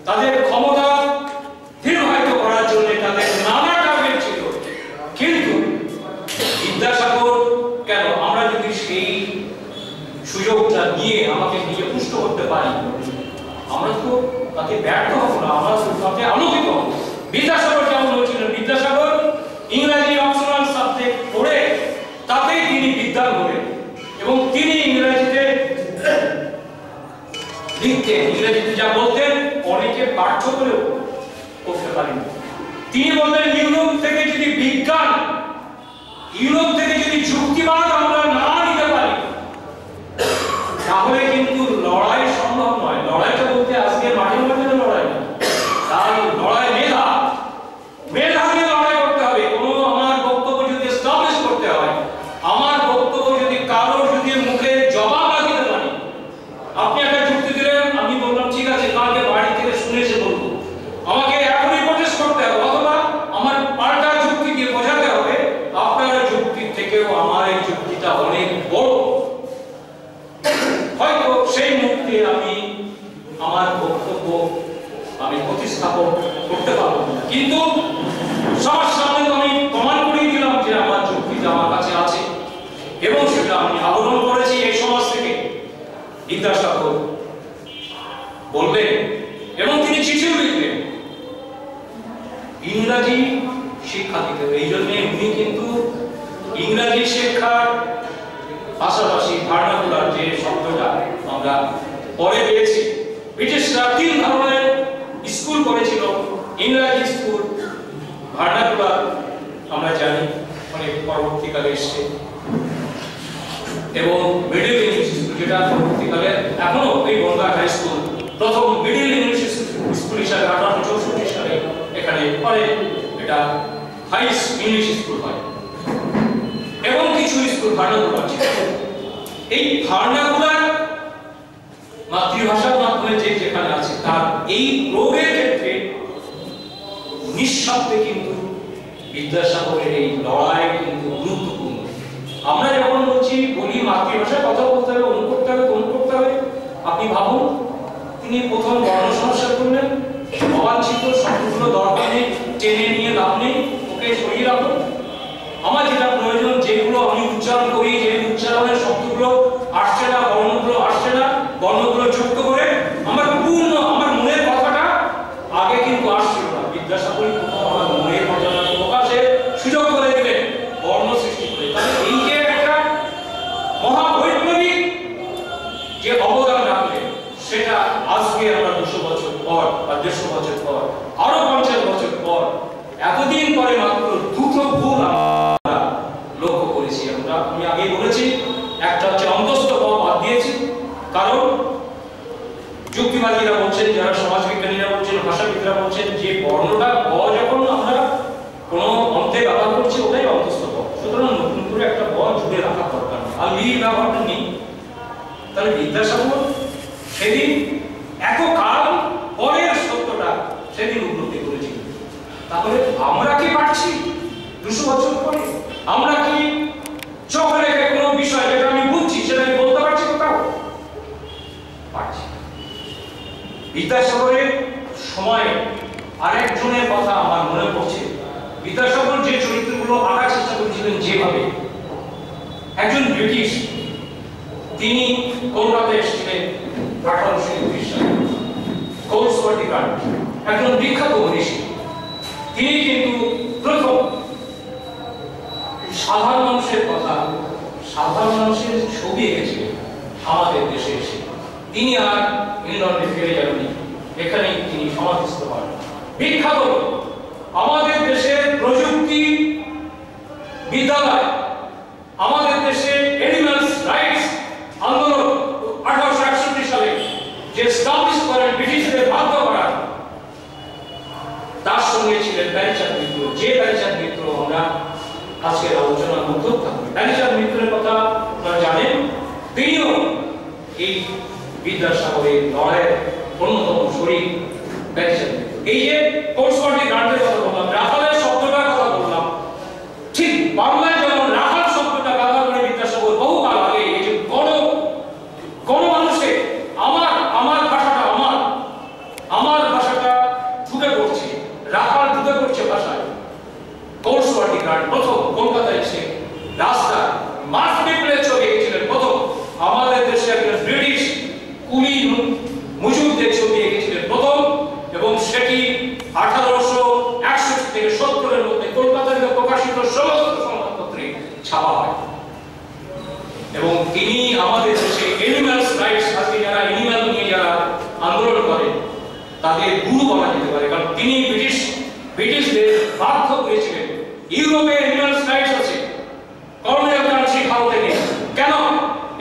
A: তাদের ক্ষমতা দীর্ঘায়িত করার জন্য তাদের নানা টার্গেট ছিল। কিন্তু বিদ্যাসাগর কেন, আমরা যদি সেই সুযোগটা নিয়ে আমাকে নিজে পুষ্ট করতে পারি, আমরা তো তাকে ব্যর্থ হব না, আমরা তাকে আলোকিত হব। করেও করতে পারেন। তিনি বললেন ইউরোপ থেকে যদি বিজ্ঞান, ইউরোপ থেকে যদি যুক্তিবাদ আমরা না নিতে পারি তাহলে কিন্তু লড়াই সম্ভব নয়। লড়াইটা বলতে আজকে মাঠে মাঠে লড়াই না, তার লড়াই মেধা, মেধা দিয়ে লড়াই করতে হবে। কোনো আমার বক্তব্য যদি এস্টাবলিশ করতে হয়, আমার বক্তব্য যদি কারোর যদি মুখে জবাব না দিতে পারি, আপনি একটা যুক্তি দিলেন, আমি বললাম ঠিক আছে কালকে বাড়ি থেকে শুনে এসে বলবো, আমাকে এখনই প্রটেস্ট করতে হবে, অথবা আমার পাল্টা যুক্তি দিয়ে বোঝাতে হবে আপনার যুক্তির থেকেও আমার এই যুক্তিটা অনেক বড়। হয়তো সেই মুহূর্তে আমি আমার বক্তব্য আমি প্রতিস্থাপন করতে পারবো না, কিন্তু সবার সামনে তো আমি প্রমাণ করিয়ে দিলাম যে আমার যুক্তিটা আমার কাছে আছে, এবং সেটা আমি আহরণ করেছি এই সমাজ থেকে। বিদ্যাসাগর বলবেন এবং তিনি চিঠিও লিখবেন ইংরাজি শিক্ষা দিতে হবে। এই জন্য উনি কিন্তু ইংরাজি শিক্ষার পাশাপাশি ভার্নাকুলার যে শব্দটা আমরা পরে পেয়েছি, ব্রিটিশরা 3 ধরনের স্কুল করেছিল, ইংরাজি স্কুল, ভার্নাকুলার আমরা জানি অনেক পরবর্তীকালে এসছে, এবং মিডল ইংলিশ স্কুল যেটা পরবর্তীকালে এখনো এই বনগাঁ হাই স্কুল প্রথম মিডল ইংলিশ স্কুল হিসাবে 1864 সালে এখানে পরে এটা হাই ইংলিশ স্কুল হয়, এবং কিছু স্কুল ভার্নাকুলার ছিল। এই ভার্নাকুলার মাতৃভাষার মাধ্যমে যে যেখানে আছে তার এই প্রয়োগের ক্ষেত্রে নিঃশব্দে কিন্তু বিদ্যাসাগরের এই লড়াই কিন্তু গুরুত্বপূর্ণ। আমরা যখন বলি মাতৃভাষায় কথা বলতে হবে, অনু করতে হবে, তনু করতে হবে, আপনি ভাবুন তিনি প্রথম বর্ণ সংস্কার করলেন, অবাঞ্ছিত শব্দগুলো দরকার নেই, টেনে নিয়ে লাভ নেই, ওকে সরিয়ে রাখুন। আমার যেটা প্রয়োজন, যেগুলো আমি উচ্চারণ করি, যে উচ্চারণের শব্দগুলো আসছে না, বর্ণগুলো আসছে না, বর্ণগুলো যুক্ত করে আমার পূর্ণ আমার মনের কথাটা আগে কিন্তু আসছিল না। বিদ্যাসাগর প্রথম আমার মনের কথাটা প্রকাশে সুযোগ করে দিলেন বর্ণ সৃষ্টি করে। তাহলে এই যে একটা মহাবৈপ্লবিক যে অবদান রাখলেন, সেটা আজকে আমরা 200 বছর পর বা 150 বছর পর, আরো 50 বছর পর, এতদিন পরে মাত্র দুটো ভুল আমরা লক্ষ্য করেছি। আমি আগে বলেছি, একটা হচ্ছে অন্তস্থ ব বাদ দিয়েছি, কারণ যুক্তিবাদীরা বলছেন, যারা সমাজবিজ্ঞানীরা বলছেন, ভাষাবিদরা বলছেন যে বর্ণটা ব যখন আমরা কোনো অন্তে ব্যবহার করছি ওটাই অন্তস্থ ব, সুতরাং নতুন করে একটা ব জুড়ে রাখা দরকার, আর লির ব্যবহারটা নেই। তাহলে বিদ্যাসাগর সেদিন এত কাল পরের সত্যটা সেদিন উপলব্ধি করেছিল। তাহলে আমরা কি পারছি 200 বছর পরে? আমরা কি চোখ রেখে কোনো বিষয় যেটা আমি বুঝছি সেটা আমি বলতে পারছি কোথাও? পারছি। বিদ্যাসাগরের সময় আরেকজনের কথা আমার মনে পড়ছে। বিদ্যাসাগর যে চরিত্রগুলো আঁকার চেষ্টা করেছিলেন, যেভাবে একজন ব্রিটিশ, তিনি কলকাতায় এসেছিলেন 1829 সালে, কোলসওয়ার্থী গার্ড, একজন বিখ্যাত মনীষী। তিনি কিন্তু প্রথম সাধারণ মানুষের কথা, সাধারণ মানুষের ছবি এঁকেছিলেন আমাদের দেশে এসে। তিনি আর ইংল্যান্ডে ফিরে যাননি, এখানেই তিনি সমাধিস্থ হন। বিখ্যাত আমাদের দেশের প্রযুক্তি বিদ্যালয়, আমাদের দেশে অ্যানিমালস রাইটস আন্দোলন 1861 সালে যে এস্টাবলিশ করেন, ব্রিটিশদের বাধ্য করার, তার সঙ্গে ছিলেন প্যারিচাঁদ মিত্র। যে প্যারিচাঁদ মিত্র আমরা আজকের আলোচনার মধ্যে থাকবে। প্যারিচাঁদ মিত্রের কথা আপনারা জানেন, তিনিও এই বিদ্যাসাগরের লড়াইয়ের অন্যতম শরীর প্যারিচাঁদ মিত্র। এই যে কোলসওয়ার্থী গার্ডের কথা বললাম, রাখালের শব্দটার কথা বললাম, ঠিক বাংলায় যেমন রাখাল শব্দটা ব্যবহার করে বিদ্যাসাগর বহুকাল আগে, এই যে কোন মানুষে আমার ভাষাটা আমার ভাষাটা ঢুকে পড়ছে, রাখাল ঢুকে পড়ছে ভাষায়। কোলসওয়ার্থী গার্ড প্রথম কলকাতায় এসে রাস্তা মার্চ পিপলের ছবি এঁকেছিলেন প্রথম। আমাদের দেশে একজন ব্রিটিশ কুলি মুজুমদের ছবি এঁকেছিলেন প্রথম, এবং সেটি 1861 থেকে 70-এর মধ্যে কলকাতায় প্রকাশিত সমস্ত সংবাদপত্রে ছাপা হয়। এবং তিনি আমাদের দেশে অ্যানিমালস রাইটস, আজকে যারা অ্যানিমাল নিয়ে যারা আন্দোলন করেন তাদের গুরু বলা যেতে পারে, কারণ তিনি ব্রিটিশদের বাধ্য করেছিলেন। ইউরোপে এনিম্যালস রাইটস আছে, কর্নেল কাউন্সিল ভারতে নেই। কেন?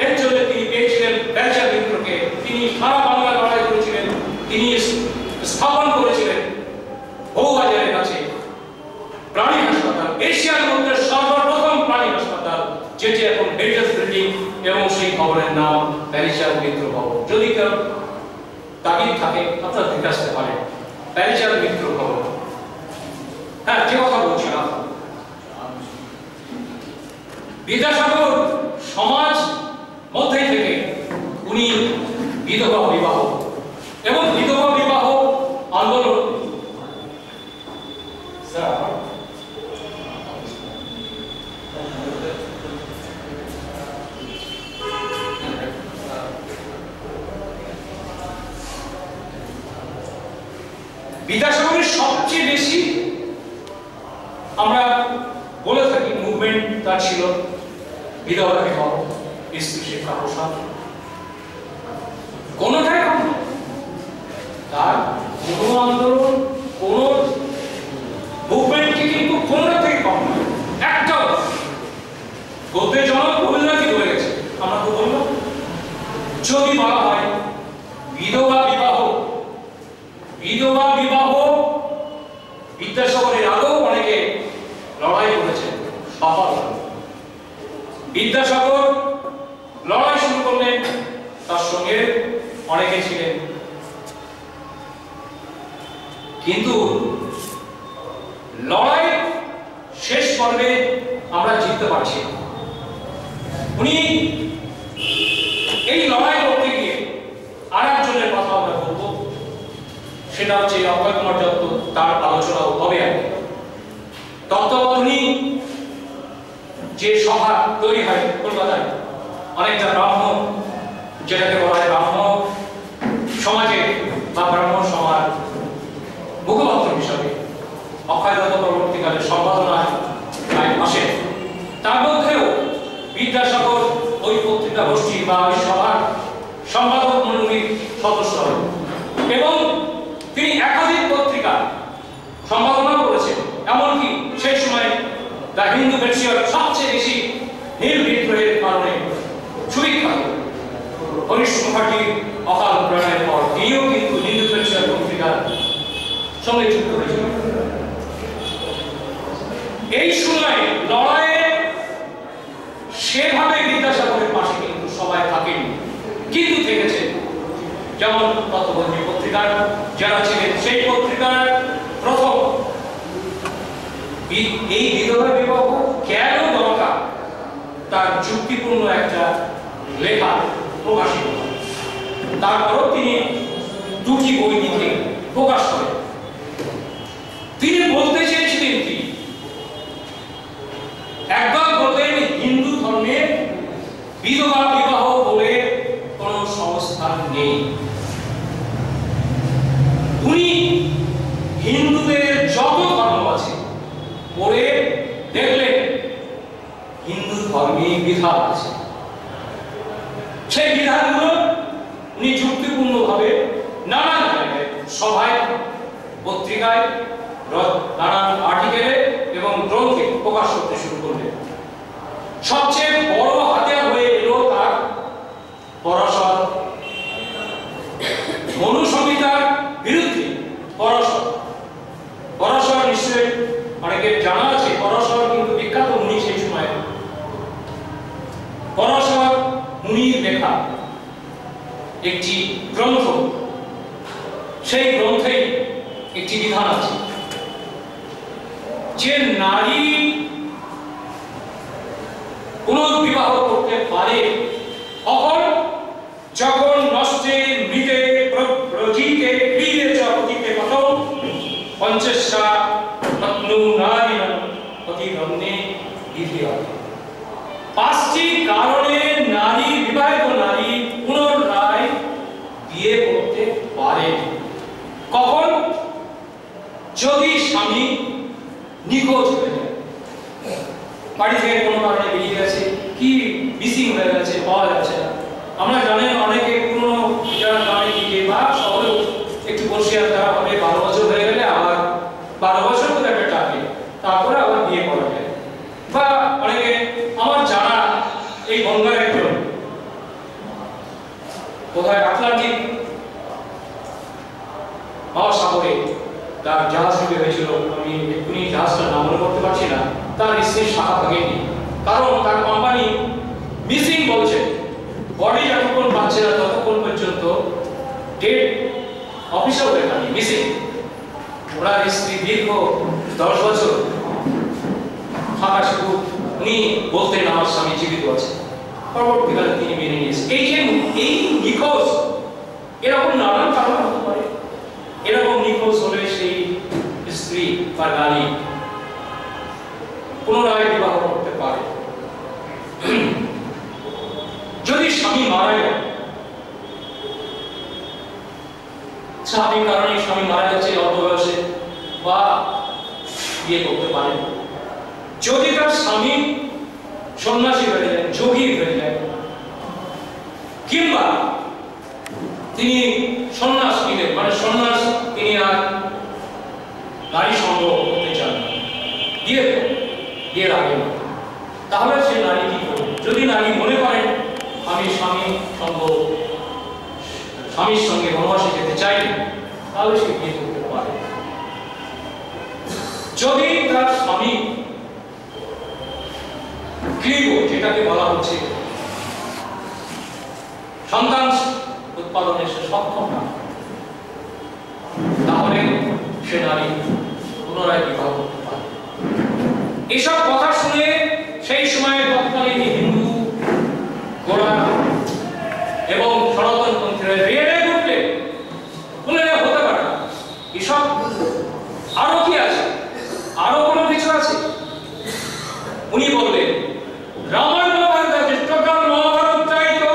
A: এর জন্য তিনি পেয়েছিলেন বেলচার বিদ্রোহকে, তিনি সারা বাংলা লড়াই করেছিলেন, তিনি স্থাপন করেছিলেন বউবাজারের কাছে প্রাণী হাসপাতাল, এশিয়ার মধ্যে সর্বপ্রথম প্রাণী হাসপাতাল, যেটি এখন হেরিটেজ বিল্ডিং, এবং সেই ভবনের নাম বেলচার মিত্র ভবন। যদি কেউ তাগিদ থাকে আপনারা দেখে আসতে পারেন, বেলচার মিত্র ভবন। হ্যাঁ, যে কথা বলছিলাম, বিদ্যাসাগর সমাজ মধ্যে থেকে উনি বিধবা বিবাহ এবং বিধবা বিবাহ আন্দোলন বিদ্যাসাগরের সবচেয়ে বেশি আমরা বলে থাকি মুভমেন্ট তার ছিল বিধবা বিবাহ, স্ত্রী শিক্ষা প্রসার, কোনটাই কম না। তার কোন আন্দোলন, কোন মুভমেন্টকে কিন্তু কোনটা থেকে কম না। একটাও গদ্যের জনক রবীন্দ্রনাথই বলে গেছে, আমরা তো বলবো যদি বলা হয় বিধবা বিবাহ, বিধবা বিবাহ বিদ্যাসাগরের আগেও অনেকে লড়াই করেছেন, সফল। বিদ্যাসাগর লড়াই শুরু করলেন, তার সঙ্গে অনেকে ছিলেন, কিন্তু লড়াই শেষ পর্বে আমরা জিততে পারছি। উনি এই লড়াই করতে গিয়ে আর একজনের কথা আমরা বলবো, সেটা হচ্ছে অক্ষয় কুমার দত্ত। তার আলোচনাও হবে আর তত্ত্বাবধানী যে সভা তৈরি হয় কলকাতায়, অনেকটা ব্রাহ্ম, যেটাকে বলা হয় ব্রাহ্ম সমাজে বা ব্রাহ্ম সমাজ মুখপাত্র হিসাবে অক্ষয় দত্ত পরবর্তীকালে সম্পাদনায় আসে। তার মধ্যেও বিদ্যাসাগর ওই পত্রিকা গোষ্ঠী বা ওই সভার সম্পাদক মণ্ডলীর সদস্য হন এবং তিনি একাধিক পত্রিকা সম্পাদনা করেছেন। এমনকি সেই সময় দ্য হিন্দু পেট্রিয়ট সবচেয়ে বেশি নীল বিদ্রোহের কারণে সুবিখ্যাত হরিশ মুখার্জির অকাল প্রয়াণের পর তিনিও কিন্তু হিন্দু পেট্রিয়ট পত্রিকার সঙ্গে যুক্ত হয়েছিলেন। এই সময় লড়াইয়ে সেভাবে বিদ্যাসাগরের পাশে কিন্তু সবাই থাকেনি, কিন্তু থেকেছে যেমন তত্ত্বাবধানী পত্রিকার যারা ছিলেন, সেই পত্রিকার প্রথম এই বিধবা বিবাহ কেন দরকার তার যুক্তিপূর্ণ একটা লেখা প্রকাশিত হয়। তারপরও তিনি দুটি বই লিখে প্রকাশ করেন। তিনি বলতে চেয়েছিলেন কি, একবার বললেন হিন্দু ধর্মে বিধবা বিবাহ বলে কোন সংস্থান নেই। উনি হিন্দুদের যত ধর্ম আছে পড়ে দেখলেন হিন্দু ধর্মে বিধান আছে, সেই বিধানগুলো উনি যুক্তিপূর্ণ ভাবে নানান জায়গায় সভায়, পত্রিকায়, নানান আর্টিকেলে এবং গ্রন্থে প্রকাশ করতে শুরু করলেন। সবচেয়ে বড় হাতিয়ার হয়ে এলো তার পরাশর, মনু সংহিতার বিরুদ্ধে পরাশর। পরাশর নিশ্চয়ই অনেকের জানা আছে, পরাশর কিন্তু বিখ্যাত মুনি সেই সময়। পরাশর মুনির লেখা একটি গ্রন্থ, সেই গ্রন্থে একটি বিধান আছে যে নারী পুনর্বিবাহ করতে পারে কখন, যখন নষ্টে মৃতে প্রজিতে ক্রিয়ে চ পতিতে পতৌ পঞ্চস্যা পত্নু নারীণাং পতিরন্নে বিধিয়তে। পাঁচটি কারণে নারী, বিবাহিত নারী পুনরায় বিয়ে করতে পারে। কখন? যদি স্বামী নিখোঁজ হয়ে যায়, বাড়ি থেকে কোনো কারণে বেরিয়ে গেছে, কি মিসিং হয়ে গেছে, পাওয়া যাচ্ছে না। আমরা জানেন অনেকে পুরনো যারা গ্রামের দিকে বা শহরেও একটু বসিয়ার দ্বারা হবে 12 বছর হয়ে গেলে আবার 12 বছর করে একটা টার্গেট, তারপরে আবার বিয়ে করা যায়। বা অনেকে আমার জানা এই গঙ্গার একজন কোথায় আটলান্টিক মহাসাগরে তার জাহাজ ডুবে হয়েছিল, আমি এক্ষুনি জাহাজটার নাম মনে করতে পারছি না, তার স্ত্রীর শাখা ভাগেনি, কারণ তার কোম্পানি মিসিং বলছে, বডি যতক্ষণ পাচ্ছে না ততক্ষণ পর্যন্ত ডেড অফিসার এখানে মিসিং। ওনার স্ত্রী দীর্ঘ 10 বছর শাখা শুধু উনি বলতেন আমার স্বামী জীবিত আছে, পরবর্তীকালে তিনি মেনে নিয়েছেন। এই নিখোঁজ এরকম নানান কারণ হতে পারে। এরকম নিখোঁজ হলে সেই স্ত্রী বা নারী পুনরায় বিবাহ করতে পারে। যদি স্বামী মারা যায়, স্বামীর কারণে স্বামী মারা যাচ্ছে অল্প বয়সে, বা বিয়ে করতে পারে। যদি তার স্বামী সন্ন্যাসী হয়ে যায়, যোগী হয়ে যায়, কিংবা তিনি সন্ন্যাস নিলেন, মানে সন্ন্যাস তিনি আর নারী সঙ্গ করতে চান না, বিয়ের আগে, তাহলে সে নারী কি করবে? যদি নারী মনে করেন আমি স্বামীর সঙ্গে বনবাসে যেতে চাই, তাহলে সে বিয়ে করতে পারে। যদি তার স্বামী গৃহ, যেটাকে বলা হচ্ছে সন্তান উৎপাদনে সে সক্ষম না, তাহলে সে নারী পুনরায় বিবাহ করতে পারে। এসব কথা শুনে সেই সময়ে তৎকালীন হিন্দু গোড়া এবং সনাতনপন্থীরা রেড়ে উঠলে বলে হতে পারে না, এসব আরো কি আছে, আরো কোনো কিছু আছে? উনি বললেন রামায়ণ মহাভারত আছে, টোটাল মহাভারত চাই তো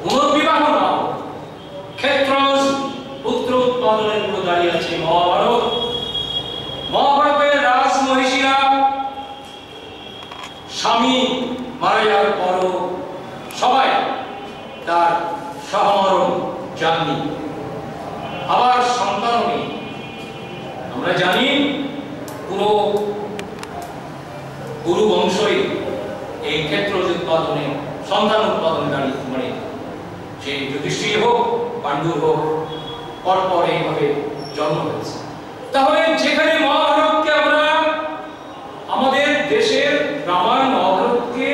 A: পুনর্বিবাহ না, ক্ষেত্র পুত্র উৎপাদনের উপর দাঁড়িয়ে আছে মহাভারত। মহাভারতের রাজ মহিষীরা স্বামী মারা যাওয়ার পরও সবাই তার সহমরণ জাননি, আবার সন্তানও নেই। আমরা জানি পুরো গুরু বংশই এই ক্ষেত্র উৎপাদনে, সন্তান উৎপাদনে দাঁড়িয়ে, মানে সে যুধিষ্ঠির হোক পাণ্ডুর হোক, পরপর এইভাবে জন্ম হয়েছে। তাহলে যেখানে মহাভারতকে আমরা আমাদের দেশের রামায়ণ মহাভারতকে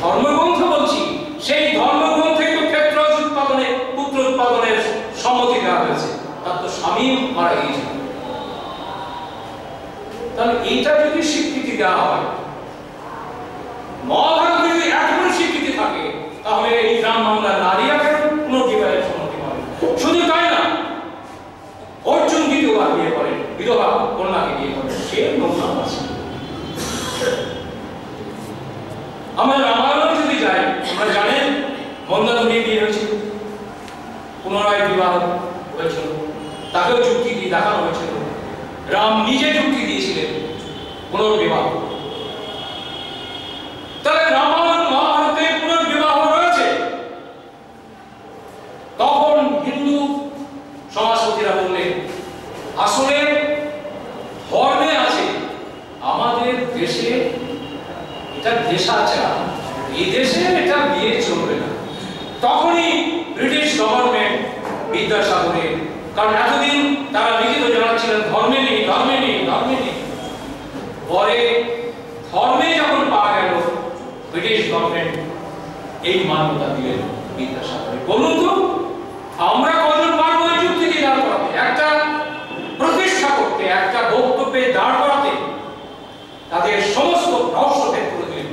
A: ধর্মগ্রন্থ বলছি, সেই ধর্মগ্রন্থে তো ক্ষেত্র উৎপাদনে, পুত্র উৎপাদনের সম্মতি দেওয়া হয়েছে, তার তো স্বামী মারা গিয়েছিল। তাহলে এইটা যদি স্বীকৃতি দেওয়া হয়, মহাভারত যদি এতগুলো স্বীকৃতি থাকে, তাহলে এই গ্রাম বাংলার নারীরা কেন পুনর্বিবাহের সম্মতি পাবে? শুধু তাই না, অর্জুন দ্বিতীয়বার বিয়ে করেন, বিধবা কন্যাকে বিয়ে করেন, সে নমুনা আছে। আমরা রামায়ণে যদি যাই, আমরা জানেন মন্দাদমী বিয়ে হয়েছিল, পুনরায় বিবাহ হয়েছিল, তাকেও যুক্তি দিয়ে দেখানো হয়েছিল। রাম নিজে যুক্তি দিয়েছিলেন পুনর্বিবাহ। তাহলে রামায়ণ মহাভারতে পুনর্বিবাহ রয়েছে। তখন হিন্দু সমাজপতিরা বললেন আসলে ধর্মে আছে, আমাদের দেশে এটা দেশাচার, এই দেশে এটা বিয়ে চলবে না। তখনই ব্রিটিশ গভর্নমেন্ট বিদ্যাসাগরের, কারণ এতদিন তারা লিখিত জানাচ্ছিলেন ধর্মে নেই, ধর্মে নেই, ধর্মে নেই, পরে ধর্মে যখন পাওয়া গেল, ব্রিটিশ গভর্নমেন্ট এই মান্যতা দিলেন বিদ্যাসাগরে। বলুন তো আমরা কজন পারবো এই যুক্তিকে দাঁড় করাতে, একটা প্রতিষ্ঠা করতে, একটা বক্তব্যে দাঁড় করাতে? তাদের সমস্ত রহস্য ভেদ করে দিলেন।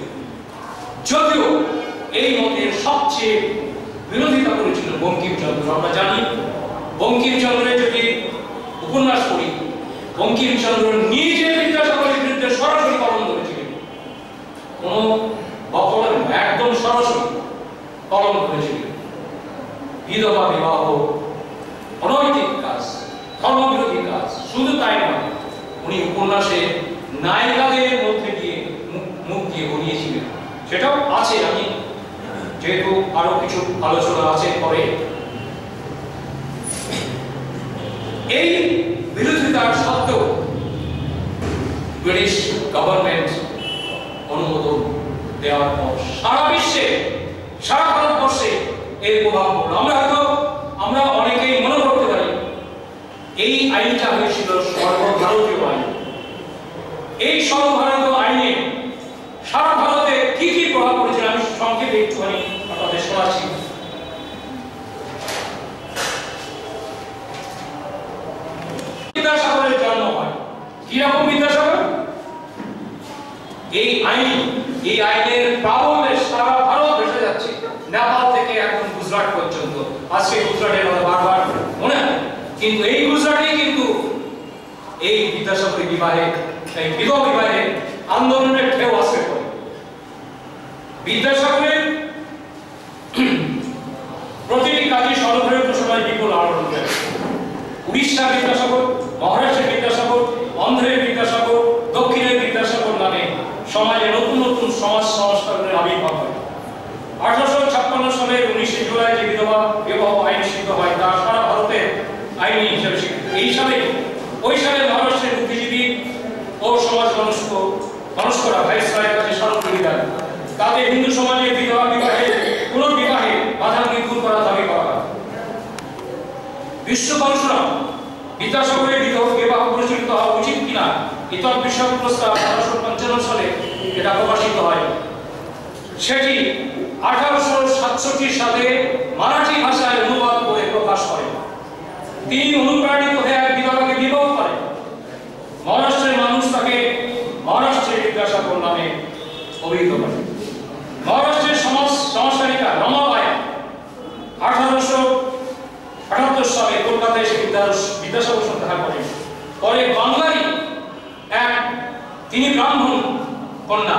A: যদিও এই মতের সবচেয়ে বিরোধিতা করেছিল বঙ্কিমচন্দ্র। আমরা জানি বঙ্কিমচন্দ্রের যদি উপন্যাস পড়ি, বঙ্কিমচন্দ্র নিজে বিদ্যাসাগরের বিরুদ্ধে সরাসরি কলম ধরেছিলেন, কোন বকলম, একদম সরাসরি কলম ধরেছিলেন। বিধবা বিবাহ অনৈতিক কাজ, ধর্মবিরোধী কাজ। শুধু তাই নয়, উনি উপন্যাসে নায়িকাদের মধ্যে দিয়ে মুখ দিয়ে বলিয়েছিলেন, সেটাও আছে। আমি যেহেতু আরো কিছু আলোচনা আছে পরে, এই বিরোধিতার সত্ত্বেও ব্রিটিশ গভর্নমেন্ট অনুমোদন দেওয়ার পর সারা বিশ্বে, সারা ভারতবর্ষে এর প্রভাব পড়ল। আমরা অনেকেই মনে করতে পারি এই আইনটা হয়েছিল সর্বভারতীয় আইন। এই সর্বভারতীয় আইনে সারা ভারতে কি কি প্রভাব পড়েছে আমি সংক্ষেপে একটুখানি আপনাদের শোনাচ্ছি। বিদ্যাসাগরের জন্ম হয়। কিরকম বিদ্যাসাগর? এই আইনের প্রাবল্যে সারা ভারত ভেসে যাচ্ছে, নেপাল থেকে একদম গুজরাট পর্যন্ত। আজকে গুজরাটের কথা বারবার মনে হয়, কিন্তু এই গুজরাটেই কিন্তু এই বিদ্যাসাগরের বিবাহে, এই বিধবা বিবাহে আন্দোলনের ঢেউ আসতে পড়ে। বিদ্যাসাগরের প্রতিটি কাজে সর্বভারতীয় সময় বিপুল আলোড়ন করে। উড়িষ্যার বিদ্যাসাগর, মহারাষ্ট্রের বিদ্যাসাগর, অন্ধ্রের বিদ্যাসাগর, দক্ষিণের বিদ্যাসাগর নামে সমাজে নতুন নতুন সমাজ সংস্কারের আবির্ভাব হয়। 1856 সালের 19 জুলাই যে বিধবা বিবাহ আইন সিদ্ধ হয় তা সারা ভারতের আইনি হিসেবে স্বীকৃত। ওই সালে মহারাষ্ট্রের বুদ্ধিজীবী ও সমাজ মনস্করা ভাইসরয়ের কাছে স্মারকলিপি দেন। তাতে হিন্দু সমাজে বিধবা বিবাহে পুনর্বিবাহে বাধা দূর করার দাবি করা হয়। বিশ্ব পরশুরাম বিদ্যাসাগরের বিবাহ প্রচলিত হওয়া উচিত কিনা ইতর বিষয়ক প্রস্তাব 1855 সালে এটা প্রকাশিত হয়। সেটি 1867 সালে মারাঠি ভাষায় অনুবাদ করে প্রকাশ করেন। তিনি অনুপ্রাণিত হয়ে এক বিধবাকে বিবাহ করেন। মহারাষ্ট্রের মানুষ তাকে মহারাষ্ট্রের বিদ্যাসাগর নামে অভিহিত করে। মহারাষ্ট্রের সংস্কারিকা রমাবাই 1878 সালে কলকাতায় এসে বিদ্যাসাগর সঙ্গে দেখা করেন। পরে বাংলারই তিনি ব্রাহ্মণ কন্যা,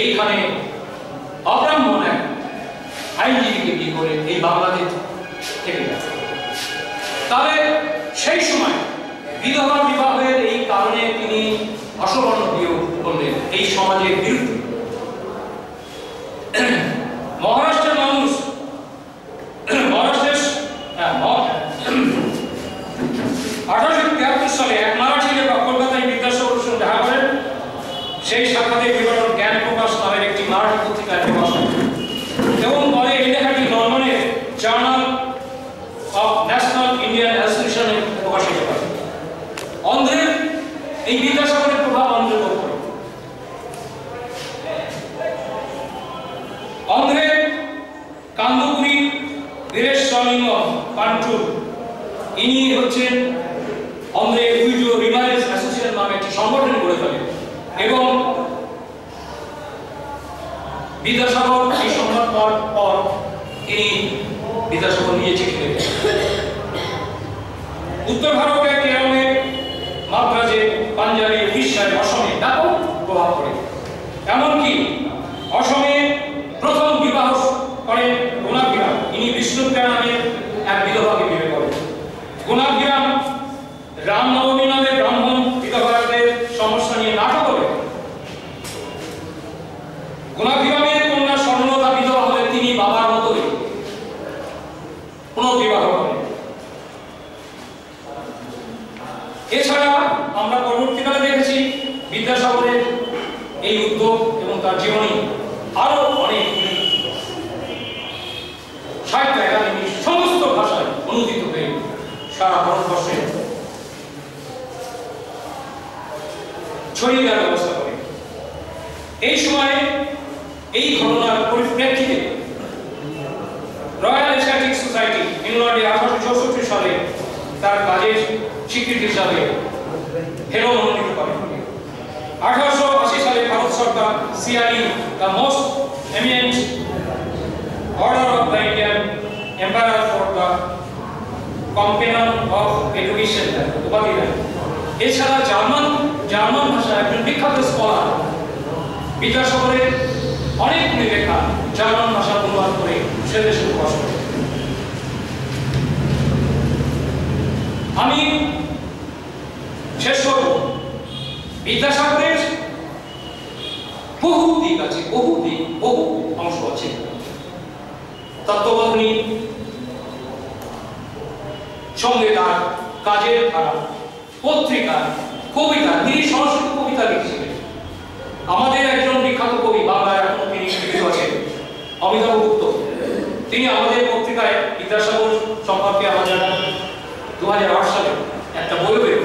A: এইখানে অব্রাহ্মণ এক আইনজীবীকে বিয়ে করে এই বাংলাদেশ থেকে গেছে। তবে সেই সময় বিধবা বিবাহের এই কারণে তিনি অসবর্ণ বিয়োগ করলেন এই সমাজের বিরুদ্ধে। মহারাষ্ট্রের মানুষ 1873 সালে এক মারাঠি লেখক কলকাতায় বিদ্যাসাগরের সঙ্গে দেখা করেন। সেই সাক্ষাতের বিবরণ জ্ঞান প্রকাশ নামের একটি মারাঠি পত্রিকায় প্রকাশ হয় এবং পরে এই লেখাটি লন্ডনের জার্নাল অফ ন্যাশনাল ইন্ডিয়ান অ্যাসোসিয়েশনে প্রকাশিত হয়। অন্ধ্রের এই বিদ্যাসাগরের প্রভাব অন্ধ্রের উপর পড়ে। অন্ধ্রের কান্দুপুরি বীরেশলিঙ্গম পান্টুর, ইনি হচ্ছেন অন্ধ্রের উইডো রিভারেজ অ্যাসোসিয়েশন নামে একটি সংগঠন গড়ে তোলেন এবং বিদ্যাসাগর এই সংবাদ পাওয়ার পর তিনি বিদ্যাসাগর নিয়ে চিঠি লেখেন। উত্তর ভারতে কেরলে, মাদ্রাজে, পাঞ্জাবে, উড়িষ্যায়, অসমে ব্যাপক প্রভাব পড়ে। এমনকি অসমে প্রথম বিবাহ করেন গুণাভিরাম। ইনি বিষ্ণুপ্রিয়া নামে এক বিধবাকে বিয়ে করেন। গুণাভিরাম রামনবমী নামে ব্রাহ্মণ বিধবাদের সমস্যা নিয়ে নাটক করেন। গুণাভিরামের কন্যা স্বর্ণলতা বিধবা হলে তিনি বাবার মতোই পুনর্বিবাহ করেন। এছাড়া আমরা পরবর্তীকালে দেখেছি বিদ্যাসাগরের এই উদ্যোগ এবং তার জীবনী আরো অনেক সাহিত্য একাডেমি সমস্ত ভাষায় অনুদিত হয়ে সারা ভারতবর্ষে ছড়িয়ে দেওয়ার ব্যবস্থা করে। এই সময়ে এই ঘটনার পরিপ্রেক্ষিতে রয়্যাল এশিয়াটিক সোসাইটি ইংল্যান্ডে 1864 সালে তার কাজের স্বীকৃতি হিসাবে ফেলো মনোনীত করে। 1880 সালে ভারত সরকার CIE the most eminent order of the Indian empire for the companion of education উপাধি দেন। এছাড়া জার্মান ভাষায় একজন বিখ্যাত স্কলার বিদ্যাসাগরের অনেকগুলি লেখা জার্মান ভাষা অনুবাদ করে সে দেশে প্রকাশ করে। আমি শেষ করব, বিদ্যাসাগরের বহু দিক আছে, বহু অংশ আছে। তত্ত্ববোধনী সঙ্গে তার কাজের ধারা, পত্রিকা, কবিতা, তিনি সংস্কৃত কবিতা লিখেছিলেন। আমাদের একজন বিখ্যাত কবি, বাংলায় এখন তিনি জীবিত আছেন, অমিতাভ গুপ্ত, তিনি আমাদের পত্রিকায় বিদ্যাসাগর সম্পর্কে আমাদের 2008 সালে একটা বই বের,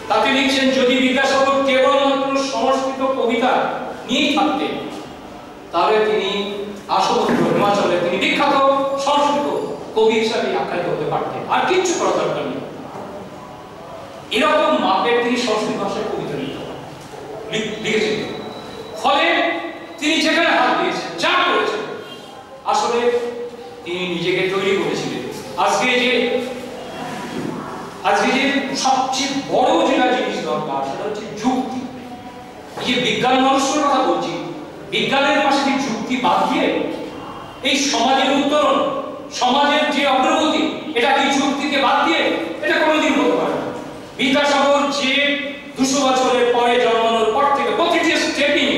A: তাতে লিখছেন যদি বিদ্যাসাগর কেবলমাত্র সংস্কৃত কবিতা নিয়েই থাকতেন তাহলে তিনি আসমুদ্র হিমাচলে তিনি বিখ্যাত সংস্কৃত কবি হিসাবে আখ্যায়িত হতে পারতেন, আর কিচ্ছু করা দরকার নেই। এরকম মাপের তিনি সংস্কৃত ভাষায় কবিতা লিখেছেন। ফলে তিনি যেখানে হাত দিয়েছেন, যা করেছেন, আসলে তিনি নিজেকে তৈরি করেছিলেন। আজকে যে সবচেয়ে বড় যেটা জিনিস দরকার সেটা হচ্ছে যুক্তি। এই যে বিজ্ঞান মানুষের কথা বলছি, বিজ্ঞানের পাশে যে যুক্তি বাদ দিয়ে এই সমাজের উত্তরণ, সমাজের যে অগ্রগতি, এটা কি যুক্তিকে বাদ দিয়ে? এটা কোনোদিন হতে পারে না। বিদ্যাসাগর যে 200 বছরের পরে জন্মানোর পর থেকে প্রতিটি স্টেপিং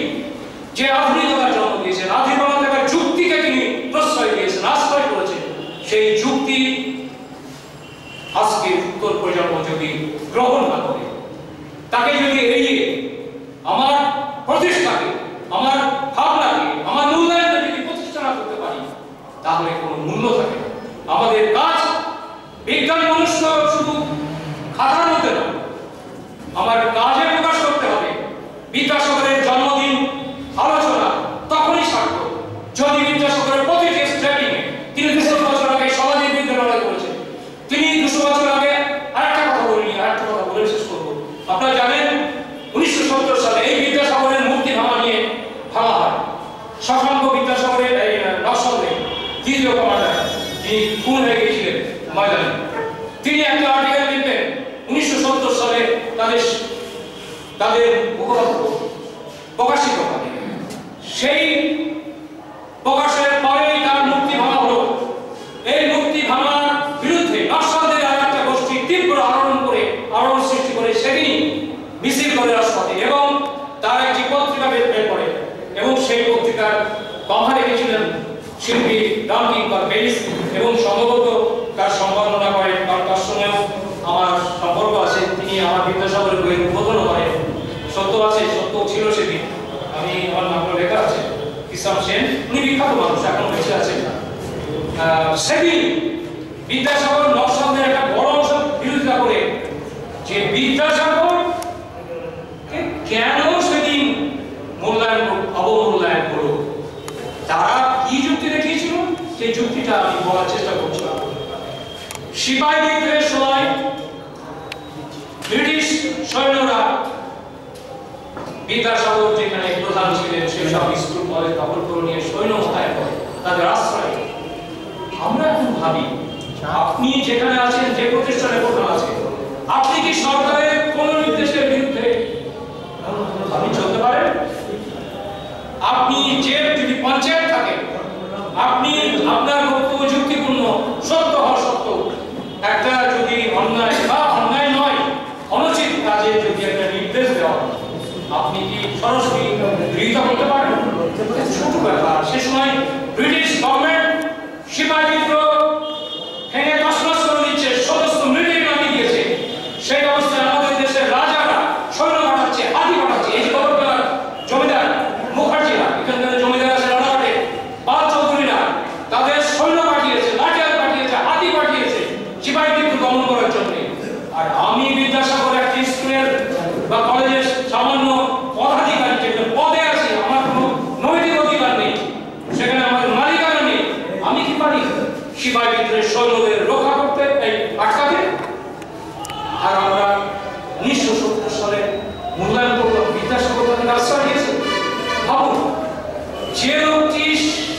A: যে আধুনিকতার জন্ম দিয়েছেন, আধুনিকতার যুক্তিকে তিনি প্রশ্রয় দিয়েছেন, আশ্রয় করেছেন, সেই যুক্তি আজকে উত্তর প্রজন্ম যদি গ্রহণ না করে, তাকে যদি এড়িয়ে আমার প্রতিষ্ঠাকে, আমার ভাবনাকে, আমার মূল্যায়নকে যদি প্রতিষ্ঠা না করতে পারি, তাহলে কোনো মূল্য থাকে না। আমাদের কাজ বিজ্ঞান মনুষ্য শুধু খাতার মধ্যে না, আমার কাজে প্রকাশ করতে হবে। বিদ্যাসাগরের জন্মদিন আলোচনা তখনই সার্থক যদি বিদ্যাসাগরের প্রতিটি স্টেপিং তিনি 200 বছর আগে সমাজের বিরুদ্ধে লড়াই করেছেন। তিনি 200 বছর আগে আরেকটা কথা বলে শেষ করবো। আপনারা জানেন 1970 সালে এই বিদ্যাসাগরের মূর্তি ভাঙা নিয়ে ভাঙা হয়। শশাঙ্ক বিদ্যাসাগরের নকশালে দ্বিতীয় কমান্ডার, তিনি খুন হয়ে গিয়েছিলেন ময়দানে। তিনি একটা আর্টিকেল লিখলেন 1970 সালে তাদের মুখপাত্র প্রকাশিত হয়। সেই প্রকাশের পরেই তার মূর্তি ভাঙা হলো। এই মূর্তি ভাঙার বিরুদ্ধে নকশালদের আর একটা গোষ্ঠী তীব্র আলোড়ন সৃষ্টি করে সেদিনই মিছিল করে রাজপথে, এবং তার একটি পত্রিকা বের করে, এবং সেই পত্রিকার কভারে লিখেছিলেন শিল্পী রামকিঙ্কর বেলিস, এবং সম্ভবত তার সম্পাদনা করেন, কারণ তার সঙ্গেও আমার সম্পর্ক আছে। তিনি আমার বিদ্যাসাগরের বইয়ের উদ্বোধন করেন। সত্য আছে, সত্য ছিল সেদিন, আমি আমার নাম লেখা আছে, কিষান সেন, উনি বিখ্যাত মানুষ, এখন বেঁচে আছেন। সেদিন বিদ্যাসাগর নকশালদের একটা বড় অংশ বিরোধিতা করে যে বিদ্যাসাগর কেন সেদিন অবমূল্যায়ন করলো, তারা কি যুক্তি দেখিয়েছিল সেই যুক্তিটা আমি বলার চেষ্টা করছিলাম। সিপাহী বিদ্রোহের সময় ব্রিটিশ সৈন্যরা বিদ্যাসাগর যেখানে প্রধান ছিলেন সেসব স্কুল কলেজ দখল করে নিয়ে সৈন্য মোতায়েন করে তাদের আশ্রয়। আমরা এখন ভাবি, আপনি যেখানে আছেন, যে প্রতিষ্ঠানে প্রধান আছে, আপনি কি সরকারের কোন নির্দেশের বিরুদ্ধে আপনি চলতে পারেন? আপনি যে যদি পঞ্চায়েত থাকে, আপনি আপনার বক্তব্য যুক্তিপূর্ণ, সত্য হওয়া সত্ত্বেও একটা যদি অন্যায় বা অন্যায় নয় অনুচিত কাজে যদি একটা নির্দেশ দেওয়া, আপনি কি সরাসরি বিরোধিতা করতে পারেন? ছোট ব্যাপার। সে সময় ব্রিটিশ গভর্নমেন্ট সিপাহী বিদ্রোহ ভেঙে তছনছ করে দিচ্ছে, সমস্ত মিলিটারি নামিয়ে দিয়েছে। সেই অবস্থায় আমাদের দেশের রাজারা সৈন্য পাঠাচ্ছে, হাতি পাঠাচ্ছে। এই যে গতকাল জমিদার মুখার্জিরা, এখানকার জমিদার আছে রানাঘাটে, পাল চৌধুরীরা, তাদের সৈন্য পাঠিয়েছে, লাঠিয়াল পাঠিয়েছে, হাতি পাঠিয়েছে সিপাহী বিদ্রোহ দমন করার জন্য। আর আমি বিদ্যাসাগর একটি স্কুলের বা কলেজের সামান্য পদাধিকারী, যেখানে পদে আছি, আমার কোনো নৈতিক অধিকার নেই, সেখানে আমাদের মালিকানা নেই, আমি কি পারি সিপাহী বিদ্রোহের সৈন্যদের রক্ষা করতে, আটকাতে? আর আমরা 1970 সালে মূল্যায়ন করলাম, বিদ্যাসাগর তাদের আশ্রয় দিয়েছে। ভাবুন, যে লোকটি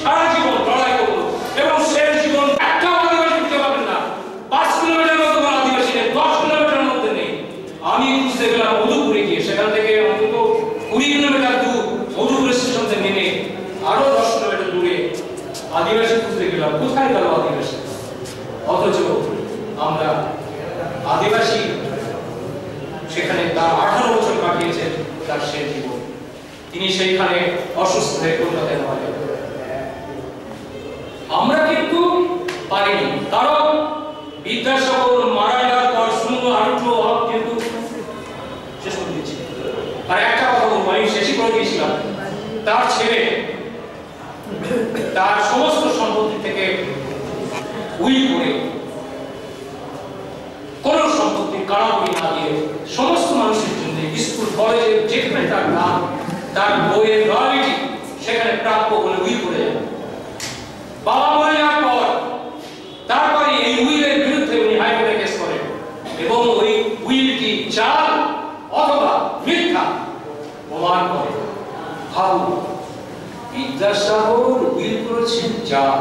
A: সারা জীবন লড়াই করলো এবং শেষ জীবন একটা আদিবাসী খুঁজে পাবেন না, 5 কিলোমিটার মতো আদিবাসী নেই, 10 কিলোমিটারের মধ্যে নেই। আমি খুঁজতে গেলাম মধুপুরে গিয়ে, সেখান থেকে অন্তত 20 কিলোমিটার দূর মধুপুর স্টেশন থেকে নেমে আরো 10 কিলোমিটার দূরে আদিবাসী খুঁজতে গেলাম। কোথায় গেল আদিবাসী? অথচ আমরা আদিবাসী সেখানে তার 18 বছর কাটিয়েছেন তার শেষ জীবন। তিনি সেইখানে অসুস্থ হয়ে কলকাতায় মারা যান। আমরা কিন্তু পারিনি, কারণ বিদ্যাসাগর মারা যাওয়ার পর শুধু দিচ্ছি। আর একটা কথা বলবো, আমি শেষই করে দিয়েছিলাম, তার ছেলে তার সমস্ত সম্পত্তি থেকে উইল করে কোন সম্পত্তির কারাবলি না দিয়ে সমস্ত মানুষের জন্য স্কুল কলেজে যেখানে তার নাম, তার বইয়ের রয়্যালটি সেখানে প্রাপ্য বলে উইল করে যাবে। বাবা মরে যাওয়ার পর তারপরে এই উইলের বিরুদ্ধে উনি হাইকোর্টে কেস করেন এবং ওই উইলটি জাল অথবা মিথ্যা প্রমাণ করে। ভাবুন, বিদ্যাসাগর উইল করেছেন জাল,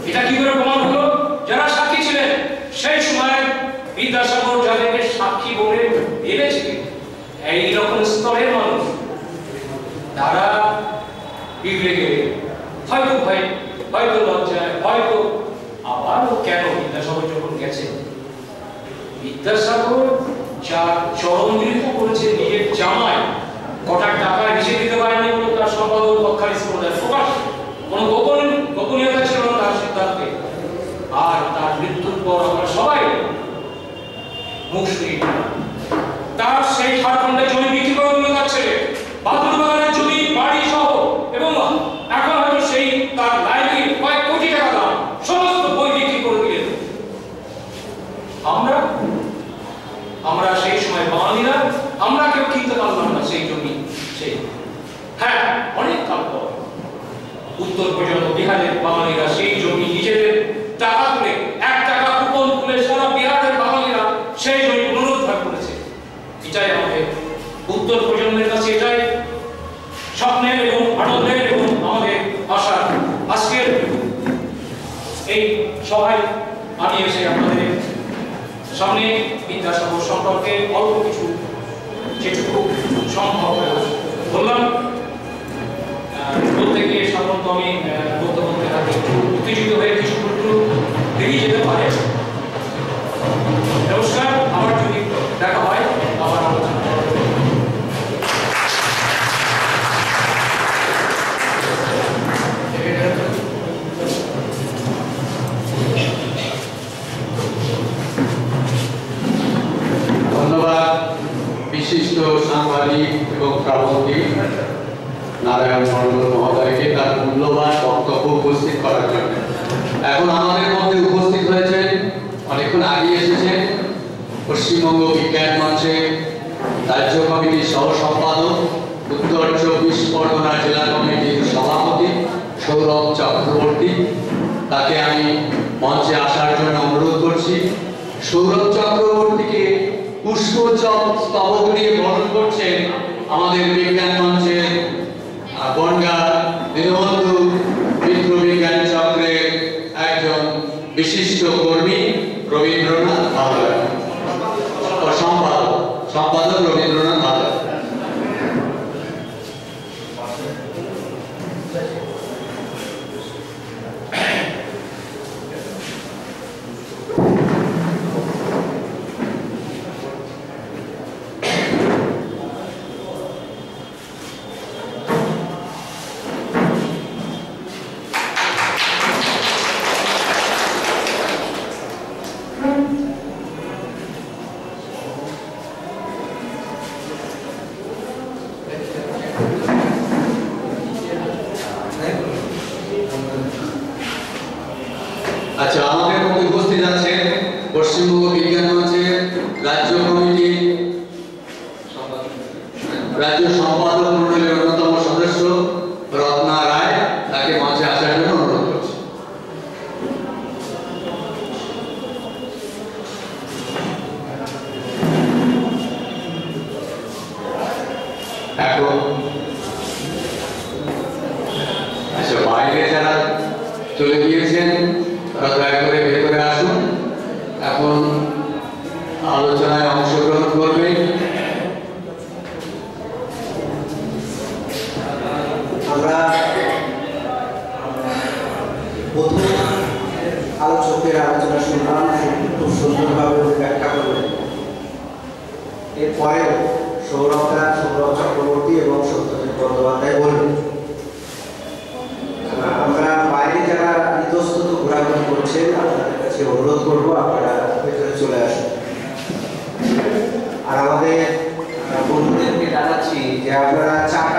A: এটা কি করে প্রমাণ হলো? যারা সাক্ষী ছিলেন সেই সময় বিদ্যাসাগর যাদেরকে সাক্ষী বলে ভেবেছিলেন এইরকম স্তরের মানুষ, তারা বিগড়ে গেলে হয়তো লজ্জায়, হয়তো আবারও কেন বিদ্যাসাগর যখন গেছেন, বিদ্যাসাগর যা চরম বিরোধিতা করেছে নিজের জামায় কটা টাকা হিসেবে দিতে পারেনি বলে তার সম্পাদক পক্ষারিত করে প্রকাশ, কোনো গোপনীয়তা ছিল না তার সিদ্ধান্তে। আর তার মৃত্যুর পর আমরা সবাই মুখ শুনি তার সেই ঝাড়খণ্ডে জমি বিক্রি করে দিল তার ছেলে, বাদুর বাগানের জমি, বাড়ি সহ, এবং এখন হয়তো সেই তার লাইব্রেরি কয়েক কোটি টাকা দাম সমস্ত বই বিক্রি করে দিলেন। আমরা সেই সময় বাঙালিরা আমরা কেউ কিনতে পারলাম না সেই জমি। সেই হ্যাঁ, অনেক কাল পর উত্তর পর্যন্ত বিহারের বাঙালিরা সেই জমি নিজেদের টাকা তুলে 1 টাকা কুপন তুলে সারা বিহারের বাঙালিরা সেই জমি পুনরুদ্ধার করেছে। এটাই আমাদের উত্তর প্রজন্মের কাছে এটাই স্বপ্নের এবং আনন্দের এবং আমাদের আশা। আজকের এই সভায় আমি এসে আপনাদের সামনে বিদ্যাসাগর সম্পর্কে অল্প কিছু যেটুকু সম্ভব বললাম। বলতে গিয়ে সাধারণত আমি বলতে একটু উত্তেজিত হয়ে কিছু বেরিয়ে যেতে পারে। নমস্কার, আবার যদি দেখা হয় আবার আলোচনা
B: ধন্যবাদ বিশিষ্ট সাংবাদিক এবং প্রাবন্ধিক নারায়ণ মণ্ডল মহোদয়কে তার মূল্যবান বক্তব্য উপস্থিত করার জন্য। এখন আমাদের মধ্যে উপস্থিত হয়েছেন, অনেকক্ষণ আগে এসেছেন, পশ্চিমবঙ্গ বিজ্ঞান মঞ্চের রাজ্য কমিটির সহ সম্পাদক, উত্তর 24 পরগনা জেলা কমিটির সভাপতি সৌরভ চক্রবর্তী। তাকে আমি মঞ্চে আসার জন্য অনুরোধ করছি। সৌরভ চক্রবর্তীকে পুষ্পস্তবক দিয়ে বরণ করছেন আমাদের বিজ্ঞান মঞ্চের বনগা দীনবন্ধু মিত্র বিজ্ঞান চক্রের একজন বিশিষ্ট কর্মী রবীন্দ্রনাথ ভাদুড়ী, সম্পাদক রবীন্দ্রনাথ ভাদুড়ী। আচ্ছা, আমাদের মধ্যে উপস্থিত আছেন পশ্চিমবঙ্গ বিজ্ঞান মঞ্চের রাজ্য কমিটির রাজ্য সম্পাদক মণ্ডলের অন্যতম সদস্য রত্না রায়। তাকে মঞ্চে আসার জন্য অনুরোধ করছি। এখন আচ্ছা, বাইরে যারা চলে গিয়েছেন তারা দয়া করে ভেতরে আসুন, এখন আলোচনায় অংশগ্রহণ করবেন।
C: আমরা প্রথম আলোচকের আলোচনা শুনলাম, খুব সুন্দরভাবে ব্যাখ্যা করলেন। এরপরে সৌরভ চক্রবর্তী এবং সত্যজিৎ বন্দ্যোপাধ্যায় বলবেন। আমরা বাইরে যারা ইতস্তত ঘোরাঘুরি করছেন আপনাদের কাছে অনুরোধ করবো আপনারা ভেতরে চলে আসুন। আর আমাদের বন্ধুদের যে আপনারা 4